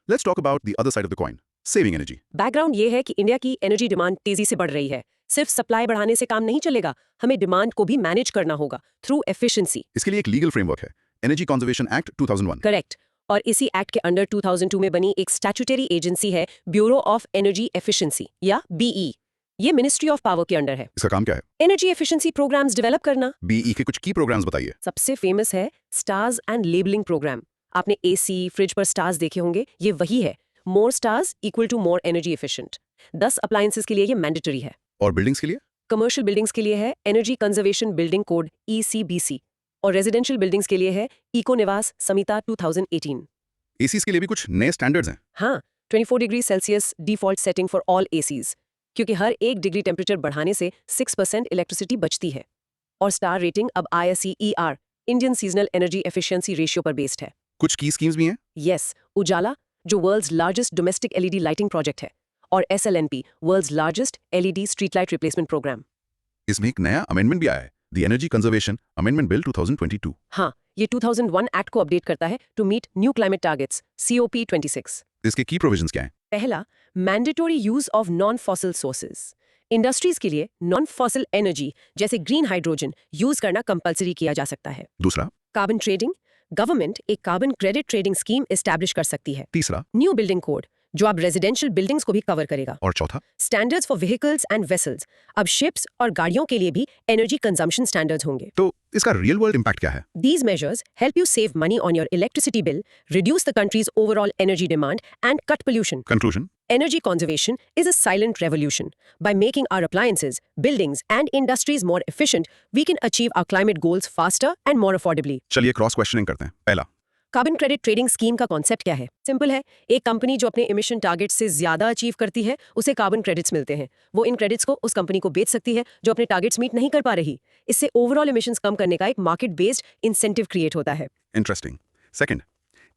Let's talk about the other side of the coin, saving energy. Background ये है कि India की energy demand तेजी से बढ़ रही है। सिर्फ सप्लाई बढ़ाने से काम नहीं चलेगा, हमें डिमांड को भी मैनेज करना होगा थ्रू एफिशिएंसी। इसके लिए एक लीगल फ्रेमवर्क है, एनर्जी कंजर्वेशन एक्ट 2001। करेक्ट। और इसी एक्ट के अंडर 2002 में बनी एक स्टैट्यूटरी एजेंसी है ब्यूरो ऑफ एनर्जी एफिशिएंसी या BE। ये मिनिस्ट्री ऑफ पावर के अंडर है। इसका काम क्या है? एनर्जी एफिशिएंसी प्रोग्राम्स डेवलप करना। BE के कुछ की प्रोग्राम्स बताइए। सबसे फेमस है स्टार्स एंड लेबलिंग प्रोग्राम। आपने AC फ्रिज पर स्टार्स देखे होंगे, ये वही है। More stars equal to more energy efficient. 10 appliances के लिए ये मैंडेटरी है। और बिल्डिंग्स के लिए? कमर्शियल बिल्डिंग्स के लिए है energy conservation building code ECBC, और रेजिडेंशियल बिल्डिंग्स के लिए है इको निवास संहिता 2018। एसीज के लिए भी कुछ नए स्टैंडर्ड्स हैं। हाँ, 24 degree Celsius default setting for all ACs, क्योंकि हर 1 डिग्री टेम्परेचर बढ़ाने से 6% इलेक्ट्रिसिटी बचती है। और स्टार रेटिंग अब ISEER Indian seasonal energy efficiency ratio पर बेस्ड है। कुछ की स्कीम्स भी हैं। यस, उजाला जो world's largest domestic LED lighting project है, और SLNP world's largest LED street light replacement programme. इसमें एक नया अमेंडमेंट भी आया है, the energy conservation amendment bill 2022। हाँ, ये 2001 एक्ट को अपडेट करता है to meet new climate targets COP26। इसके की प्रोविजंस क्या हैं? पहला, mandatory use of non fossil sources. Industries के लिए नॉन फॉसिल एनर्जी जैसे ग्रीन हाइड्रोजन यूज करना कंपलसरी किया जा सकता है। दूसरा, कार्बन ट्रेडिंग, गवर्नमेंट एक carbon credit trading scheme establish कर सकती है। तीसरा, न्यू बिल्डिंग कोड जो अब रेजिडेंशियल बिल्डिंग्स को भी कवर करेगा। और चौथा, standards for vehicles and vessels, अब शिप्स और गाड़ियों के लिए भी एनर्जी कंजम्पशन स्टैंडर्ड्स होंगे। तो इसका रियल वर्ल्ड इम्पैक्ट क्या है? These measures help you save money on your electricity bill, reduce the country's overall energy demand, and cut pollution. Conclusion, Energy conservation is a silent revolution. By making our appliances, buildings, and industries more efficient, we can achieve our climate goals faster and more affordably. चलिए cross questioning करते हैं। पहला, carbon credit trading scheme का concept क्या है? Simple है, एक company जो अपने इमिशन टारगेट से ज्यादा अचीव करती है उसे कार्बन क्रेडिट्स मिलते हैं। वो इन क्रेडिट्स को उस कंपनी को बेच सकती है जो अपने टारगेट्स मीट नहीं कर पा रही। इससे ओवरऑल इमिशंस कम करने का एक मार्केट बेस्ड इंसेंटिव क्रिएट होता है। इंटरेस्टिंग। सेकंड,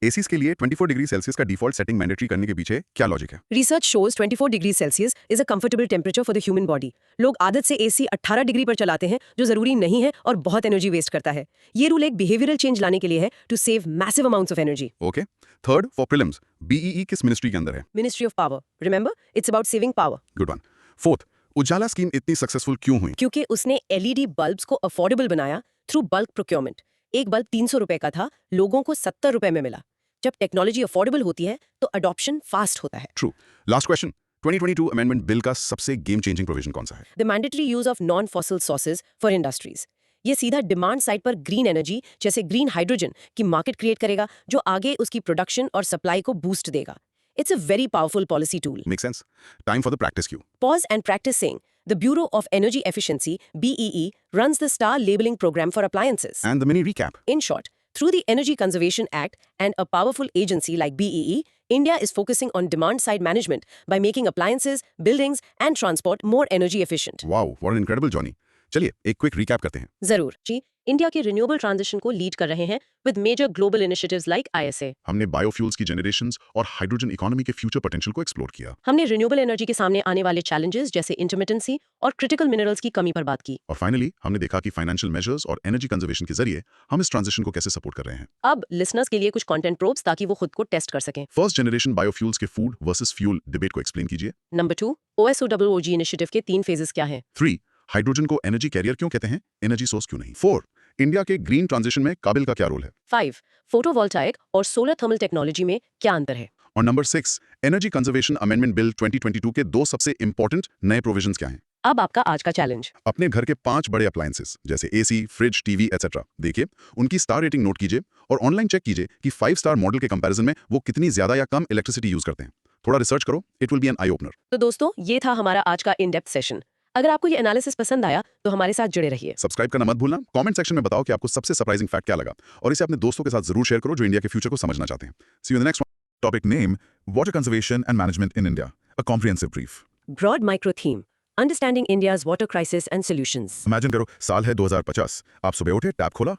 एसीज के लिए 24 डिग्री सेल्सियस का डिफॉल्ट सेटिंग मैंडेटरी करने के पीछे क्या लॉजिक है? Research shows 24 degree Celsius is a comfortable temperature for the human body. लोग आदत से एसी 18 डिग्री पर चलाते हैं जो जरूरी नहीं है और बहुत एनर्जी वेस्ट करता है। ये रूल एक बिहेवियरल चेंज लाने के लिए है to save massive amounts of energy. Okay. Third, for prelims, BEE किस मिनिस्ट्री के अंदर है? Ministry of power. Remember, it's about saving power. Good one. Fourth, Ujala scheme इतनी सक्सेसफुल क्यों हुई? क्योंकि उसने एलईडी बल्ब्स को अफोर्डेबल बनाया थ्रू बल्क प्रोक्योरमेंट। एक बल्ब 300 रुपए का था, लोगों को 70 रुपए में मिला। जब टेक्नोलॉजी अफोर्डेबल होती है तो अडॉप्शन फास्ट होता है। True. Last question, 2022 amendment bill का सबसे गेम चेंजिंग प्रोविजन कौन सा है? The mandatory use of non fossil sources for industries. ये सीधा डिमांड साइड पर ग्रीन एनर्जी जैसे ग्रीन हाइड्रोजन की मार्केट क्रिएट करेगा जो आगे उसकी प्रोडक्शन और सप्लाई को बूस्ट देगा। It's a very powerful policy tool. Make sense. Time for the practice Q. Pause and practice saying, the Bureau of Energy Efficiency, BEE, runs the star labeling program for appliances. And the mini recap. In short, through the Energy Conservation Act and a powerful agency like BEE, India is focusing on demand-side management by making appliances, buildings, and transport more energy efficient. Wow, what an incredible journey. चलिए एक quick recap करते हैं। जरूर जी। India के renewable transition को lead कर रहे हैं with major global initiatives like ISA। हमने बायोफ्यूल्स की जनरेशंस और हाइड्रोजन इकोनॉमी के फ्यूचर पोटेंशियल को एक्सप्लोर किया। हमने रिन्यूएबल एनर्जी के सामने आने वाले चैलेंजेस जैसे इंटरमिटेंसी और क्रिटिकल मिनरल्स की कमी पर बात की। और फाइनली हमने देखा कि फाइनेंशियल मेजर्स और एनर्जी कंजर्वेशन के जरिए हम इस ट्रांजिशन को कैसे सपोर्ट कर रहे हैं। अब लिसनर्स के लिए कुछ कंटेंट प्रोब्स ताकि वो खुद को टेस्ट कर सकें। फर्स्ट जनरेशन बायोफ्यूल्स के फूड वर्सेस फ्यूल डिबेट को एक्सप्लेन कीजिए। नंबर 2, OSOWOG इनिशिएटिव के 3 फेजेस क्या हैं? 3, हाइड्रोजन को एनर्जी कैरियर क्यों कहते हैं, एनर्जी सोर्स क्यों नहीं। 4, इंडिया के ग्रीन ट्रांजिशन में काबिल का क्या रोल है। 5, फोटोवोल्टाइक और सोलर थर्मल टेक्नोलॉजी में क्या अंतर है? और number 6, energy conservation amendment bill 2022 के 2 सबसे इंपॉर्टेंट नए प्रोविजंस क्या हैं। अब आपका आज का चैलेंज। अपने घर के 5 बड़े अप्लायंसेस जैसे एसी, फ्रिज, टीवी एटसेट्रा देखिए, उनकी स्टार रेटिंग नोट कीजिए और ऑनलाइन चेक कीजिए कि 5 स्टार मॉडल के कंपैरिजन में वो कितनी ज्यादा या कम इलेक्ट्रिसिटी यूज करते हैं। थोड़ा रिसर्च करो, it will be an eye opener. तो दोस्तों, ये था हमारा आज का इन डेप्थ सेशन। अगर आपको ये एनालिसिस पसंद आया तो हमारे साथ जुड़े रहिए। सब्सक्राइब करना मत भूलना। कमेंट सेक्शन में बताओ कि आपको सबसे सरप्राइजिंग फैक्ट क्या लगा और इसे अपने दोस्तों के साथ जरूर शेयर करो जो इंडिया के फ्यूचर को समझना चाहते हैं। See you in the next one. Topic name, water conservation and management in India, a comprehensive brief. Broad micro theme, understanding India's water crisis and solutions. Imagine करो, साल है 2050, आप सुबह उठे, टैप खोला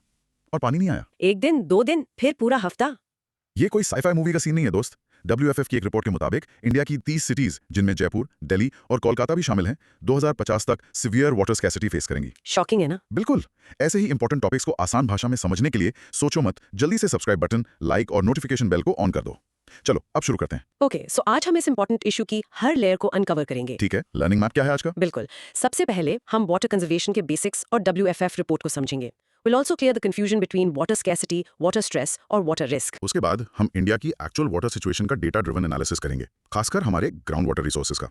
और पानी नहीं आया। एक दिन, 2 दिन, फिर पूरा हफ्ता। ये कोई साइफाई मूवी का सीन नहीं है दोस्त। WFF की एक रिपोर्ट के मुताबिक इंडिया की 30 सिटीज जिनमें जयपुर, दिल्ली और कोलकाता भी शामिल हैं, 2050 तक सिवियर वाटर स्कैसिटी फेस करेंगी। शॉकिंग है ना? बिल्कुल। ऐसे ही इंपॉर्टेंट टॉपिक्स को आसान भाषा में समझने के लिए सोचो मत, जल्दी से सब्सक्राइब बटन, लाइक और नोटिफिकेशन बेल को ऑन कर दो। चलो अब शुरू करते हैं। ओके, सो आज हम इस इंपॉर्टेंट इशू की हर लेयर को अनकवर करेंगे। ठीक है, लर्निंग मैप क्या है आज का? बिल्कुल। सबसे पहले हम वाटर कंजर्वेशन के बेसिक्स और WFF रिपोर्ट को समझेंगे। We'll also clear the confusion between water scarcity, water stress और water risk. उसके बाद हम इंडिया की एक्चुअल वाटर सिचुएशन का डेटा ड्रिवन एनालिसिस करेंगे, खासकर हमारे ग्राउंड वाटर रिसोर्सेज का।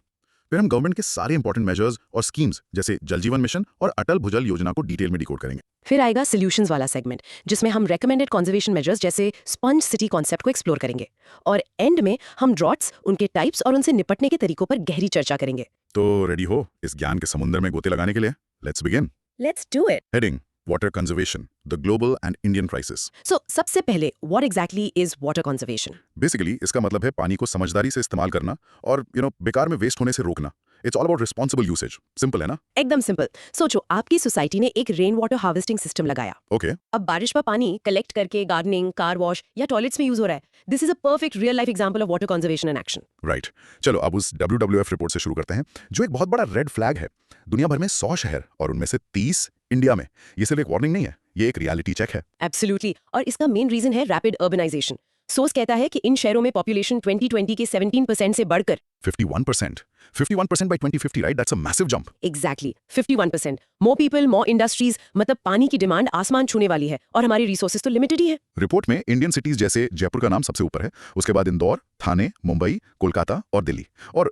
फिर हम गवर्नमेंट के सारे इंपॉर्टेंट मेजर्स और स्कीम्स जैसे जल जीवन मिशन और अटल भुजल योजना को डिटेल में डिकोड करेंगे। फिर आएगा सॉल्यूशंस वाला सेगमेंट जिसमें हम रेकमेंडेड कंजर्वेशन मेजर्स जैसे स्पंज सिटी कॉन्सेप्ट को एक्सप्लोर करेंगे। और एंड में हम ड्रॉट्स, उनके टाइप्स और उनसे निपटने के तरीकों पर गहरी चर्चा करेंगे। तो रेडी हो इस ज्ञान के समुद्र में गोते लगाने के लिए? Let's begin. Let's do it. Heading, water conservation, the global and Indian crisis. So, सबसे पहले what exactly is water conservation? Basically इसका मतलब है पानी को समझदारी से इस्तेमाल करना और बेकार में वेस्ट होने से रोकना। It's all about responsible usage. Simple है ना? एकदम सिंपल। सोचो, आपकी सोसाइटी ने एक रेन वाटर हार्वेस्टिंग सिस्टम लगाया। ओके। अब बारिश का पानी कलेक्ट करके गार्डनिंग, कार वॉश या टॉयलेट्स में यूज हो रहा है। This is a perfect real life example of water conservation in action. Right. चलो अब उस WWF रिपोर्ट से शुरू करते हैं जो एक बहुत बड़ा रेड फ्लैग है। दुनिया भर में 100 शहर और उनमें से 30 इंडिया में। ये सिर्फ एक वार्निंग नहीं है, ये एक रियलिटी चेक है। एब्सोल्युटली। और इसका मेन रीजन है रैपिड अर्बनाइजेशन। सोर्स कहता है कि इन शहरों में पॉपुलेशन 2020 के 17% से बढ़कर 51% by 2050, right? That's a massive jump. Exactly 51%। More people, more industries, मतलब पानी की डिमांड आसमान छूने वाली है और हमारी रिसोर्सेज तो लिमिटेड ही है। रिपोर्ट में इंडियन सिटीज जैसे जयपुर का नाम सबसे ऊपर है, उसके बाद इंदौर, थाने, मुंबई, कोलकाता और दिल्ली। और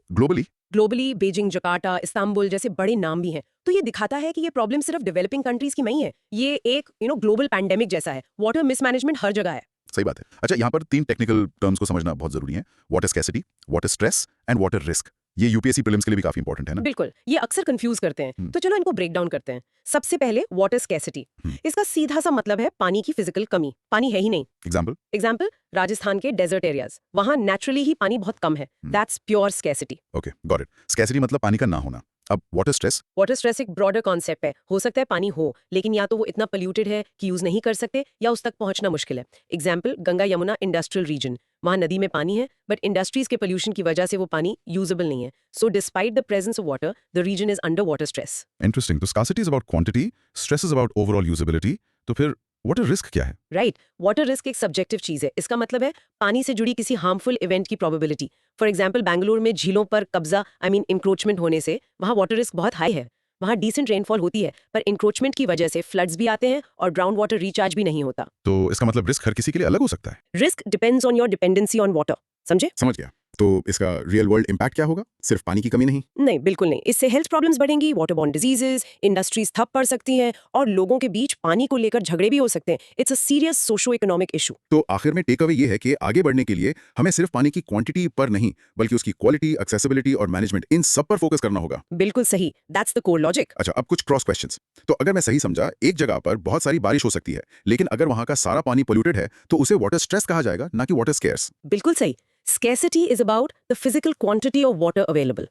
ग्लोबली बीजिंग, जकार्ता, इस्तांबुल जैसे बड़े नाम भी हैं। तो ये दिखाता है कि ये प्रॉब्लम सिर्फ डेवलपिंग कंट्रीज की नहीं है, ये एक ग्लोबल पैंडेमिक जैसा है। वाटर मिसमैनेजमेंट हर जगह है। सही बात है। अच्छा, यहाँ पर 3 टेक्निकल टर्म्स को समझना बहुत जरूरी है। Water scarcity, water stress and water risk. ये यूपीएससी प्रीलिम्स के लिए भी काफी इंपॉर्टेंट है ना। बिल्कुल, ये अक्सर कंफ्यूज करते हैं, तो चलो इनको ब्रेक डाउन करते हैं। सबसे पहले वाटर स्कैसिटी। इसका सीधा सा मतलब है पानी की फिजिकल कमी, पानी है ही नहीं। एग्जाम्पल? राजस्थान के डेजर्ट एरियाज, वहां नेचुरली ही पानी बहुत कम है, that's pure scarcity. Okay, got it. Scarcity मतलब पानी का ना होना। अब वाटर स्ट्रेस? वाटर स्ट्रेस एक ब्रॉडर कॉन्सेप्ट है। हो सकता है पानी हो, लेकिन या तो वो इतना पोल्यूटेड है कि यूज नहीं कर सकते, या उस तक पहुंचना मुश्किल है। Example, Ganga Yamuna industrial region, वहां नदी में पानी है, बट इंडस्ट्रीज के पोल्यूशन की वजह से वो पानी यूजेबल नहीं है। So despite the presence of water, the region is under water stress. Interesting. तो scarcity is about quantity, stress is about overall usability. तो फिर वाटर रिस्क क्या है? राइट, वाटर रिस्क एक सब्जेक्टिव चीज है। इसका मतलब है पानी से जुड़ी किसी हार्मफुल इवेंट की प्रोबेबिलिटी। फॉर एग्जाम्पल, बैंगलोर में झीलों पर कब्जा इंक्रोचमेंट होने से वहां वाटर रिस्क बहुत हाई है। वहां डिसेंट रेनफॉल होती है, पर इंक्रोचमेंट की वजह से फ्लड्स भी आते हैं और ग्राउंड वाटर रिचार्ज भी नहीं होता। तो इसका मतलब रिस्क हर किसी के लिए अलग हो सकता है। Risk depends on your dependency on water. समझे? समझ गया। तो इसका रियल वर्ल्ड इम्पैक्ट क्या होगा? सिर्फ पानी की कमी नहीं? नहीं, बिल्कुल नहीं। इससे हेल्थ प्रॉब्लम्स बढ़ेंगी, वाटरबॉर्न डिजीजेस, इंडस्ट्रीज ठप पड़ सकती हैं, और लोगों के बीच पानी को लेकर झगड़े भी हो सकते हैं। It's a serious socio economic issue. तो आखिर में टेक अवे ये है कि आगे बढ़ने के लिए हमें सिर्फ पानी की क्वांटिटी पर नहीं, बल्कि उसकी क्वालिटी, एक्सेसिबिलिटी और मैनेजमेंट, इन सब पर फोकस करना होगा। बिल्कुल सही, दैट्स द कोर लॉजिक। अच्छा, अब कुछ क्रॉस क्वेश्चंस। तो अगर मैं सही समझा, एक जगह पर बहुत सारी बारिश हो सकती है, लेकिन अगर वहां का सारा पानी पोल्यूटेड है, तो उसे वाटर स्ट्रेस कहा जाएगा, ना कि वाटर स्केर्स। बिल्कुल सही। Scarcity is about the physical quantity of water available.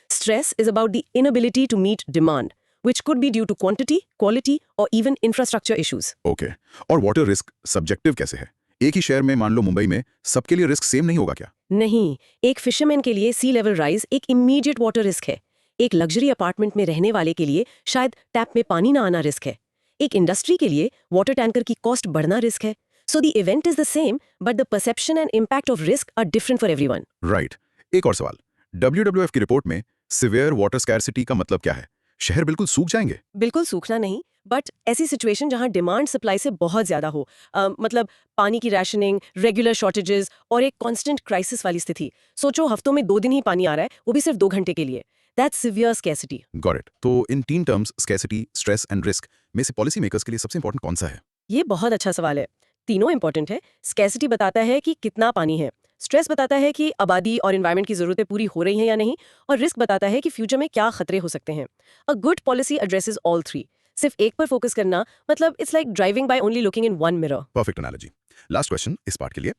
Stress is about the inability to meet demand, which could be due to quantity, quality, or even infrastructure issues. Okay. और water risk subjective कैसे है? एक ही शहर में, मान लो मुंबई में, सबके लिए रिस्क सेम नहीं होगा क्या? नहीं, एक फिशरमैन के लिए सी लेवल राइज एक इमीडिएट वाटर रिस्क है। एक लग्जरी अपार्टमेंट में रहने वाले के लिए शायद टैप में पानी ना आना रिस्क है। एक इंडस्ट्री के लिए वाटर टैंकर की कॉस्ट बढ़ना रिस्क है। So the event is the same, but the perception and impact of risk are different for everyone. Right. एक और सवाल। WWF की रिपोर्ट में सिवियर वाटर स्कैर्सिटी का मतलब क्या है? शहर बिल्कुल सूख जाएंगे? बिल्कुल सूखना नहीं, बट ऐसी सिचुएशन जहां डिमांड सप्लाई से बहुत ज्यादा हो, मतलब पानी की रैशनिंग, रेगुलर शॉर्टेजेस और एक कांस्टेंट क्राइसिस वाली स्थिति। सोचो हफ्तों में 2 दिन ही पानी आ रहा है, वो भी सिर्फ 2 घंटे के लिए। That's severe scarcity. Got it. तो इन 3 terms, scarcity, stress and risk, में से पॉलिसी मेकर्स के लिए सबसे इंपॉर्टेंट कौन सा है? ये बहुत अच्छा सवाल है। तीनों इंपॉर्टेंट है। स्कैर्सिटी बताता है कि कितना पानी है, स्ट्रेस बताता है कि आबादी और एनवायरनमेंट की जरूरतें पूरी हो रही हैं या नहीं, और रिस्क बताता है कि फ्यूचर में क्या खतरे हो सकते हैं। A good policy addresses all 3। सिर्फ एक पर फोकस करना मतलब it's like driving by only looking in one mirror. Perfect analogy. Last question इस पार्ट के लिए।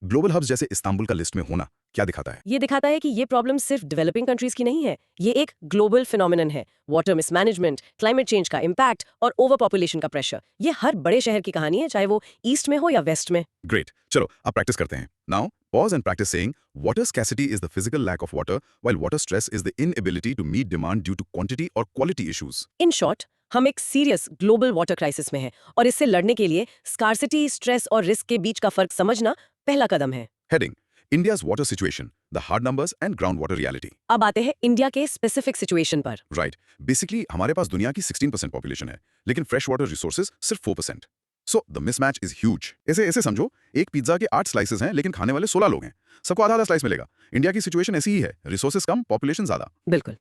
ग्लोबल हब्स जैसे इस्तांबुल का लिस्ट में होना क्या दिखाता है? ये दिखाता है कि ये प्रॉब्लम सिर्फ डेवलपिंग कंट्रीज की नहीं है, ये एक ग्लोबल फिनोमिनन है। वाटर मिसमैनेजमेंट, क्लाइमेट चेंज का इम्पैक्ट और ओवर पॉपुलेशन का प्रेशर, ये हर बड़े शहर की कहानी है, चाहे वो ईस्ट में हो या वेस्ट में। ग्रेट। चलो अब प्रैक्टिस करते हैं। Now pause and practice saying water scarcity is the physical lack of water, while water stress is the inability to meet demand due to quantity or quality issues. In short, हम एक serious global water crisis में हैं, और इससे लड़ने के लिए scarcity, stress और रिस्क के बीच का फर्क समझना पहला कदम है। Heading: India's water situation, the hard numbers and groundwater reality. अब आते हैं इंडिया के स्पेसिफिक सिचुएशन पर। Right. Basically, हमारे पास दुनिया की 16% पॉपुलेशन है, लेकिन फ्रेश वाटर रिसोर्सेज सिर्फ 4%. So the mismatch is huge. ऐसे समझो, एक पिज्जा के 8 स्लाइसेस हैं, लेकिन खाने वाले 16 लोग हैं। सबको आधा आधा स्लाइस मिलेगा। इंडिया की सिचुएशन ऐसी ही है, रिसोर्सेज कम, पॉपुलेशन ज्यादा। बिल्कुल।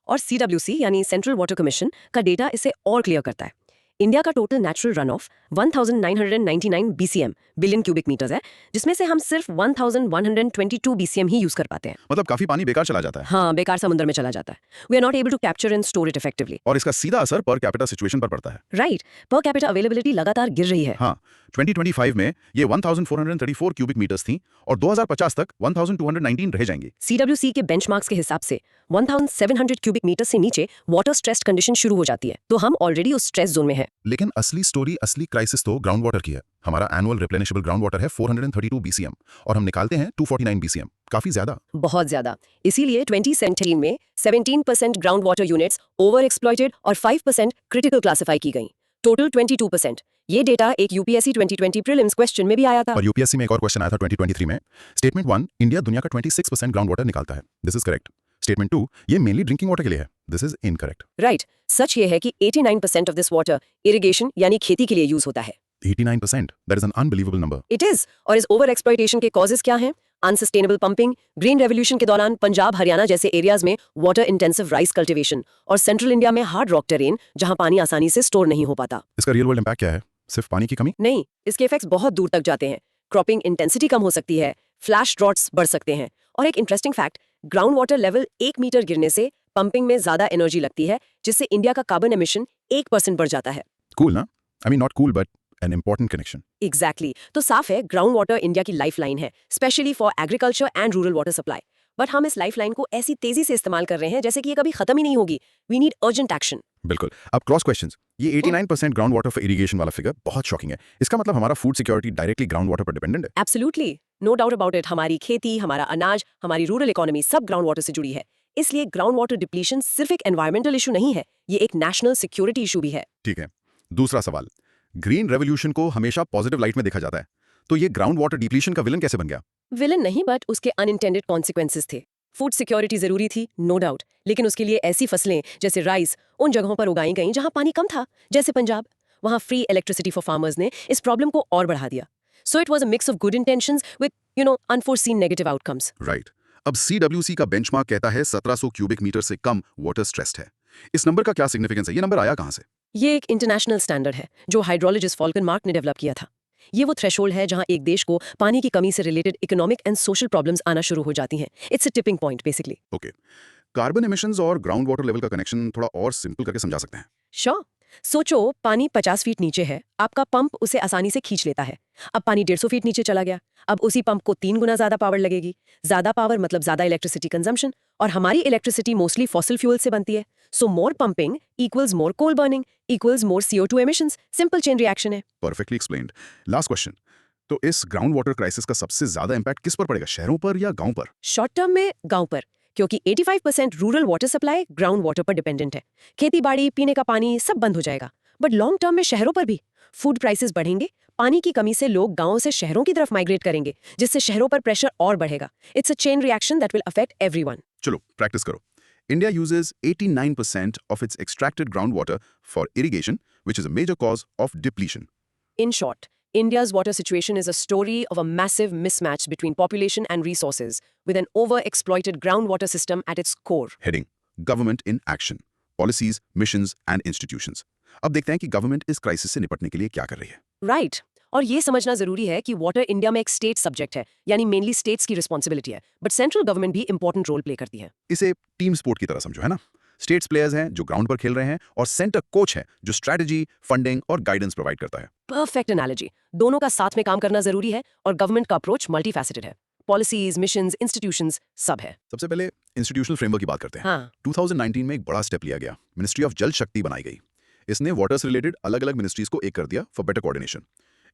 और CWC यानी सेंट्रल वाटर कमीशन का डेटा इसे और क्लियर करता है। इंडिया का total natural run off 1999 BCM billion cubic metres है, जिसमें से हम सिर्फ 1122 BCM ही यूज कर पाते हैं। मतलब काफी पानी बेकार चला जाता है। हाँ, बेकार समुद्र में चला जाता है। We are not able to capture and store it effectively. और इसका सीधा असर पर कैपिटा सिचुएशन पर पड़ता है। राइट, पर कैपिटा अवेलेबिलिटी लगातार गिर रही है। हाँ, 2025 में ये 1434 क्यूबिक मीटर्स थी, और 2050 तक 1219 रह जाएंगी। CWC के बेंचमार्क्स के हिसाब से 1700 क्यूबिक मीटर से नीचे वाटर स्ट्रेस्ड कंडीशन शुरू हो जाती है, तो हम ऑलरेडी उस स्ट्रेस जोन में है। लेकिन असली स्टोरी, असली क्राइसिस तो ग्राउंड वाटर की है। हमारा एनुअल रिप्लेनिशेबल ग्राउंड वाटर है 432 BCM, और हम निकालते हैं 249 BCM। काफी ज्यादा। बहुत ज्यादा। इसीलिए 2017 में 17% ground water units over exploited और 5% क्रिटिकल क्लासिफाई की गई। टोटल 22%। ये डेटा एक यूपीएससी 2020 प्रीलिम्स क्वेश्चन में भी आया था। और यूपीएससी में एक और क्वेश्चन आया था 2023 में। स्टेटमेंट 1, इंडिया दुनिया का 26% ग्राउंड वाटर निकालता है। This is correct. स्टेटमेंट 2, ये मेनली ड्रिंकिंग वाटर के लिए है। This is incorrect. राइट। सच ये है कि 89% ऑफ दिस वाटर इरिगेशन यानी खेती के लिए यूज होता है। 89%, that is an unbelievable number. It is. और इस ओवर एक्सप्लॉइटेशन के कॉजेस क्या हैं? अनसस्टेनेबल पंपिंग, ग्रीन रेवोल्यूशन के दौरान पंजाब हरियाणा जैसे एरियाज में वाटर इंटेंसिव राइस कल्टीवेशन, और सेंट्रल इंडिया में हार्ड रॉक टेरेन जहां पानी आसानी से स्टोर नहीं हो पाता। इसका रियल वर्ल्ड इम्पैक्ट क्या है? सिर्फ पानी की कमी? नहीं, इसके इफेक्ट्स बहुत दूर तक जाते हैं। क्रॉपिंग इंटेंसिटी कम हो सकती है, फ्लैश ड्रॉट्स बढ़ सकते हैं। और एक interesting fact, ground water level 1 metre गिरने से पंपिंग में ज्यादा एनर्जी लगती है, जिससे इंडिया का कार्बन एमिशन 1% बढ़ जाता है। कूल ना? I mean not cool but an important connection. Exactly तो साफ है ग्राउंड वाटर इंडिया की लाइफलाइन है, specially for agriculture and rural water supply. But हम इस लाइफलाइन को ऐसी तेजी से इस्तेमाल कर रहे हैं जैसे कि ये कभी खत्म ही नहीं होगी। We need urgent action. बिल्कुल। अब क्रॉस क्वेश्चंस, ये 89% ग्राउंड वाटर फॉर इरिगेशन वाला फिगर बहुत शॉकिंग है। इसका मतलब हमारा food security directly ground water पर डिपेंडेंट है। Absolutely, no doubt about it. हमारी खेती, हमारा अनाज, हमारी रूरल इकोनॉमी सब ग्राउंड वाटर से जुड़ी है। इसलिए ग्राउंड वाटर डिप्लीशन सिर्फ एक एनवायरमेंटल इशू नहीं है, ये एक नेशनल सिक्योरिटी इशू भी है। ठीक है। दूसरा सवाल, ग्रीन रेवोल्यूशन को हमेशा पॉजिटिव लाइट में देखा जाता है, तो ये ग्राउंड वाटर डिप्लीशन का विलन कैसे बन गया? विलन नहीं, बट उसके अनइंटेंडेड कॉन्सिक्वेंसेस थे। फूड सिक्योरिटी जरूरी थी, नो डाउट, लेकिन उसके लिए ऐसी फसलें जैसे राइस उन जगहों पर उगाई गईं जहां पानी कम था, जैसे पंजाब। वहां फ्री इलेक्ट्रिसिटी फॉर फार्मर्स ने इस प्रॉब्लम को और बढ़ा दिया। So it was a mix of good intentions with unforeseen negative outcomes. Right. अब CWC का बेंचमार्क कहता है 1700 क्यूबिक मीटर से कम वाटर स्ट्रेस्ड है। इस नंबर का क्या सिग्निफिकेंस है? ये नंबर आया कहां से? ये एक इंटरनेशनल स्टैंडर्ड है जो हाइड्रोलॉजिस्ट फॉल्कन मार्क ने डेवलप किया था। ये वो थ्रेशोल्ड है जहां एक देश को पानी की कमी से related economic and social problems आना शुरू हो जाती हैं। It's a tipping point basically. Okay. Carbon emissions और ग्राउंड वाटर लेवल का कनेक्शन थोड़ा और सिंपल करके समझा सकते हैं? श्योर। सोचो पानी 50 फीट नीचे है, आपका पंप उसे आसानी से खींच लेता है। अब पानी 150 फीट नीचे चला गया, अब उसी पंप को 3 गुना ज्यादा पावर लगेगी। ज्यादा पावर मतलब ज्यादा इलेक्ट्रिसिटी कंजम्पशन, और हमारी इलेक्ट्रिसिटी मोस्टली फॉसिल फ्यूल से बनती है। So more pumping equals more coal burning equals more CO2 emissions. Simple chain reaction है। Perfectly explained. लास्ट क्वेश्चन, तो इस ग्राउंड वाटर क्राइसिस का सबसे ज्यादा इंपैक्ट किस पर पड़ेगा, शहरों पर या गांव पर? शॉर्ट टर्म में गांव पर, क्योंकि 85% rural water supply ground water पर डिपेंडेंट है। खेती बाड़ी, पीने का पानी सब बंद हो जाएगा। बट लॉन्ग टर्म में शहरों पर भी फूड प्राइसेस बढ़ेंगे, पानी की कमी से लोग गांवों से शहरों की तरफ माइग्रेट करेंगे, जिससे शहरों पर प्रेशर और बढ़ेगा। It's a chain reaction that will affect everyone. चलो प्रैक्टिस करो। India uses 89% of its extracted groundwater for irrigation, which is a major cause of depletion. In short, India's water situation is a story of a massive mismatch between population and resources, with an overexploited groundwater system at its core. Heading: Government in Action. Policies, missions and institutions. अब देखते हैं कि government इस crisis से निपटने के लिए क्या कर रही है। राइट। और ये समझना जरूरी है कि वाटर इंडिया में एक स्टेट सब्जेक्ट है, यानी मेनली स्टेट्स की रिस्पॉन्सिबिलिटी है, बट सेंट्रल गवर्नमेंट भी इंपॉर्टेंट रोल प्ले करती है। इसे टीम स्पोर्ट की तरह समझो, है ना? स्टेट्स प्लेयर्स हैं जो ग्राउंड पर खेल रहे हैं, और सेंटर कोच है जो स्ट्रैटेजी, फंडिंग और गाइडेंस प्रोवाइड करता है। Perfect analogy. दोनों का साथ में काम करना जरूरी है, और गवर्नमेंट का अप्रोच मल्टीफैसेटेड है। पॉलिसीज, मिशंस, इंस्टीट्यूशंस सब है। सबसे पहले इंस्टीट्यूशनल फ्रेमवर्क की बात करते हैं। हाँ। 2019 में एक बड़ा स्टेप लिया गया। मिनिस्ट्री ऑफ जल शक्ति बनाई गई। इसने वाटर से रिलेटेड अलग अलग मिनिस्ट्रीज को एक कर दिया फॉर बेटर कोऑर्डिनेशन।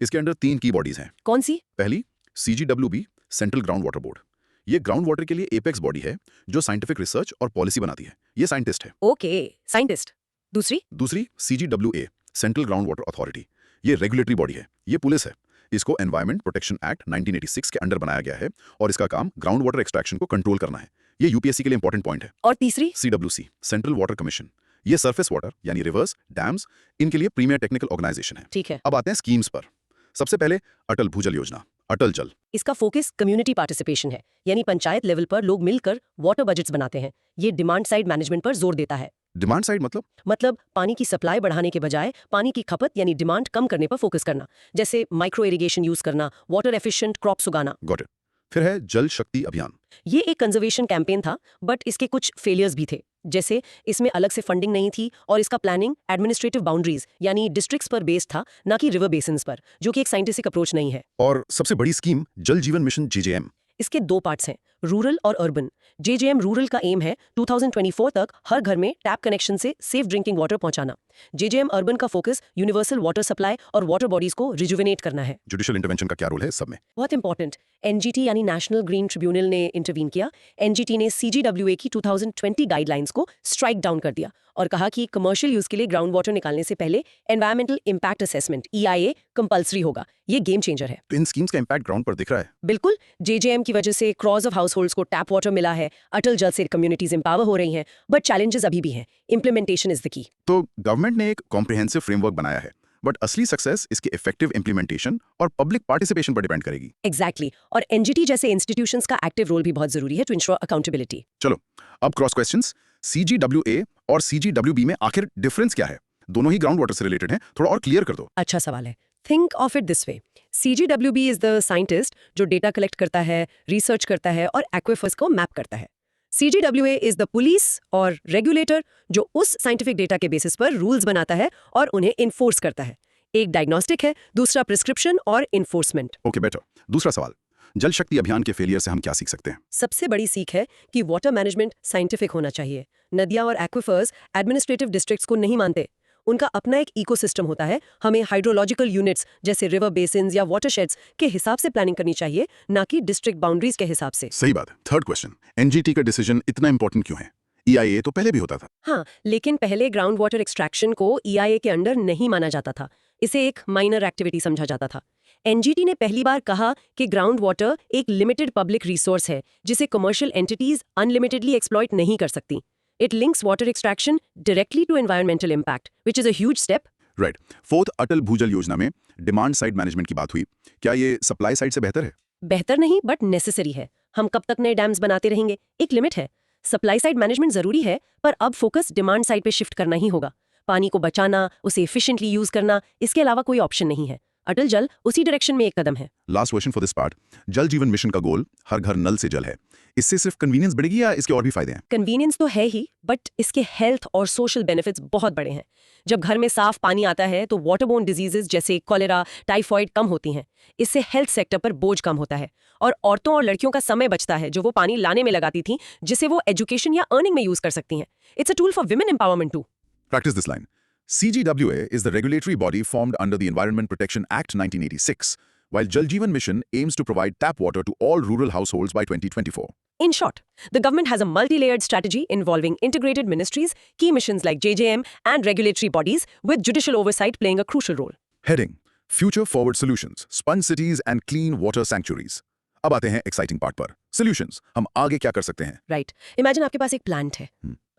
इसके अंडर 3 की बॉडीज हैं। कौन सी? पहली CGWB, central ground water board. ये ग्राउंड वाटर के लिए एपेक्स बॉडी है जो साइंटिफिक रिसर्च और पॉलिसी बनाती है। ये साइंटिस्ट है। Okay, scientist. दूसरी CGWA, central ground water authority. ये रेगुलेटरी बॉडी है। ये पुलिस है। इसको एनवायरमेंट प्रोटेक्शन एक्ट 1986 के अंडर बनाया गया है, और इसका काम ग्राउंड वाटर एक्सट्रैक्शन को कंट्रोल करना है। ये यूपीएससी के लिए इंपॉर्टेंट पॉइंट है। और तीसरी? CWC, central water commission. ये सरफेस वाटर यानी रिवर्स, डैम्स, इनके लिए प्रीमियर टेक्निकल ऑर्गेनाइजेशन है। ठीक है। अब आते हैं स्कीम्स पर। सबसे पहले अटल भूजल योजना, अटल जल। इसका फोकस कम्युनिटी पार्टिसिपेशन है, यानी पंचायत लेवल पर लोग मिलकर वाटर बजट्स बनाते हैं। ये डिमांड साइड मैनेजमेंट पर जोर देता है। डिमांड साइड मतलब पानी की सप्लाई बढ़ाने के बजाय पानी की खपत यानी डिमांड कम करने पर फोकस करना, जैसे माइक्रो इरिगेशन यूज करना, वाटर एफिशिएंट क्रॉप्स उगाना। Got it. फिर है जल शक्ति अभियान। ये एक कंजर्वेशन कैंपेन था, बट इसके कुछ फेलियर्स भी थे, जैसे इसमें अलग से फंडिंग नहीं थी, और इसका प्लानिंग एडमिनिस्ट्रेटिव बाउंड्रीज यानी डिस्ट्रिक्ट्स पर बेस्ड था, ना कि रिवर बेसिन्स पर, जो कि एक साइंटिफिक अप्रोच नहीं है। और सबसे बड़ी स्कीम जल जीवन मिशन JJM। इसके 2 पार्ट्स हैं, रूरल और अर्बन। JJM रूरल का एम है 2024 तक हर घर में टैप कनेक्शन से सेफ ड्रिंकिंग वाटर पहुंचाना। JJM अर्बन का फोकस यूनिवर्सल वाटर सप्लाई और वाटर बॉडीज को रिजुविनेट करना है। जुडिशियल इंटरवेंशन का क्या रोल है इस सब में? बहुत इंपॉर्टेंट। NGT यानी नेशनल ग्रीन ट्रिब्यूनल ने इंटरवीन किया। NGT ने CGWA की 2020 गाइडलाइंस को स्ट्राइक डाउन कर दिया और कहा कि कमर्शियल यूज के लिए ग्राउंड वाटर निकालने से पहले environmental impact assessment EIA compulsory होगा। ये गेम चेंजर है। तो इन स्कीम्स का इंपैक्ट ग्राउंड पर दिख रहा है? बिल्कुल। JJM की वजह से क्रॉस ऑफ हाउसहोल्ड्स को टैप वाटर मिला है, अटल जल से कम्युनिटीज एम्पावर हो रही हैं, बट चैलेंजेस अभी भी हैं। Implementation is the key. तो गवर्नमेंट ने एक कॉम्प्रिहेंसिव फ्रेमवर्क बनाया है, बट असली सक्सेस इसके इफेक्टिव इंप्लीमेंटेशन और पब्लिक पार्टिसिपेशन पर डिपेंड करेगी। एग्जैक्टली। और NGT जैसे इंस्टीट्यूशंस का एक्टिव रोल भी बहुत जरूरी है टू इंश्योर अकाउंटेबिलिटी। चलो अब क्रॉस क्वेश्चंस। CGWA और CGWB में आखिर डिफरेंस क्या है? दोनों ही ग्राउंड वाटर से रिलेटेड हैं, थोड़ा और क्लियर कर दो। अच्छा सवाल है। Think of it this way, CGWB is the scientist जो डेटा कलेक्ट करता है, रिसर्च करता है और एक्विफर्स को मैप करता है। CGWA इज द पुलिस और रेगुलेटर जो उस साइंटिफिक डेटा के बेसिस पर रूल्स बनाता है और उन्हें इन्फोर्स करता है। एक डायग्नोस्टिक है, दूसरा प्रिस्क्रिप्शन और इन्फोर्समेंट। Okay better. दूसरा सवाल, जल शक्ति अभियान के फेलियर से हम क्या सीख सकते हैं? सबसे बड़ी सीख है कि वाटर मैनेजमेंट साइंटिफिक होना चाहिए। नदियां और एक्विफर्स एडमिनिस्ट्रेटिव डिस्ट्रिक्ट्स को नहीं मानते। उनका अपना एक इकोसिस्टम होता है। हमें हाइड्रोलॉजिकल यूनिट्स जैसे रिवर बेसिन्स या वाटरशेड्स के हिसाब से प्लानिंग करनी चाहिए, ना कि डिस्ट्रिक्ट बाउंड्रीज के हिसाब से। सही बात है। थर्ड क्वेश्चन, एनजीटी का डिसीजन इतना इंपॉर्टेंट क्यों है? EIA तो पहले भी होता था। हाँ, लेकिन पहले ग्राउंड वाटर एक्सट्रैक्शन को EIA के अंडर नहीं माना जाता था। इसे एक माइनर एक्टिविटी समझा जाता था। एनजीटी ने पहली बार कहा कि ग्राउंड वाटर एक लिमिटेड पब्लिक रिसोर्स है जिसे कमर्शियल एंटिटीज अनलिमिटेडली एक्सप्लॉइट नहीं कर सकती। It links water extraction directly to environmental impact, which is a huge step. Right. Fourth, Atal Bhujal Yojana में डिमांड साइड मैनेजमेंट की बात हुई। क्या ये सप्लाई साइड से बेहतर है? बेहतर नहीं, बट नेसेसरी है। हम कब तक नए डैम्स बनाते रहेंगे? एक लिमिट है। सप्लाई साइड मैनेजमेंट जरूरी है, पर अब फोकस डिमांड साइड पे शिफ्ट करना ही होगा। पानी को बचाना, उसे एफिशिएंटली यूज करना, इसके अलावा कोई ऑप्शन नहीं है। अटल जल उसी डायरेक्शन में एक कदम है। Last question for this part, जल जीवन मिशन का गोल हर घर नल से जल है। इससे सिर्फ कन्वीनियंस बढ़ेगी या इसके और भी फायदे हैं? कन्वीनियंस तो है ही, बट इसके हेल्थ और सोशल बेनिफिट्स बहुत बड़े हैं। जब घर में साफ पानी आता है तो वाटरबोर्न डिजीजेस जैसे कॉलेरा, टाइफॉइड कम होती हैं। इससे हेल्थ सेक्टर पर बोझ कम होता है और औरतों और लड़कियों का समय बचता है जो वो पानी लाने में लगाती थी, जिसे वो एजुकेशन या अर्निंग में यूज कर सकती हैं। It's a tool for women empowerment too. Practice this line. CGWA is the regulatory body formed under the Environment Protection Act 1986, while Jal Jeevan Mission aims to provide tap water to all rural households by 2024. In short, the government has a multi-layered strategy involving integrated ministries, key missions like JJM, and regulatory bodies, with judicial oversight playing a crucial role. Heading: Future Forward Solutions, Sponge Cities and Clean Water Sanctuaries. अब आते हैं exciting part पर। Solutions, हम आगे क्या कर सकते हैं? Right. Imagine आपके पास एक प्लांट है।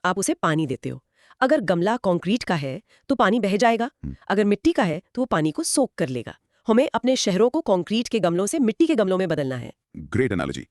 आप उसे पानी देते हो। अगर गमला कंक्रीट का है तो पानी बह जाएगा। अगर मिट्टी का है तो वो पानी को सोक कर लेगा। हमें अपने शहरों को कंक्रीट के गमलों से मिट्टी के गमलों में बदलना है। Great analogy.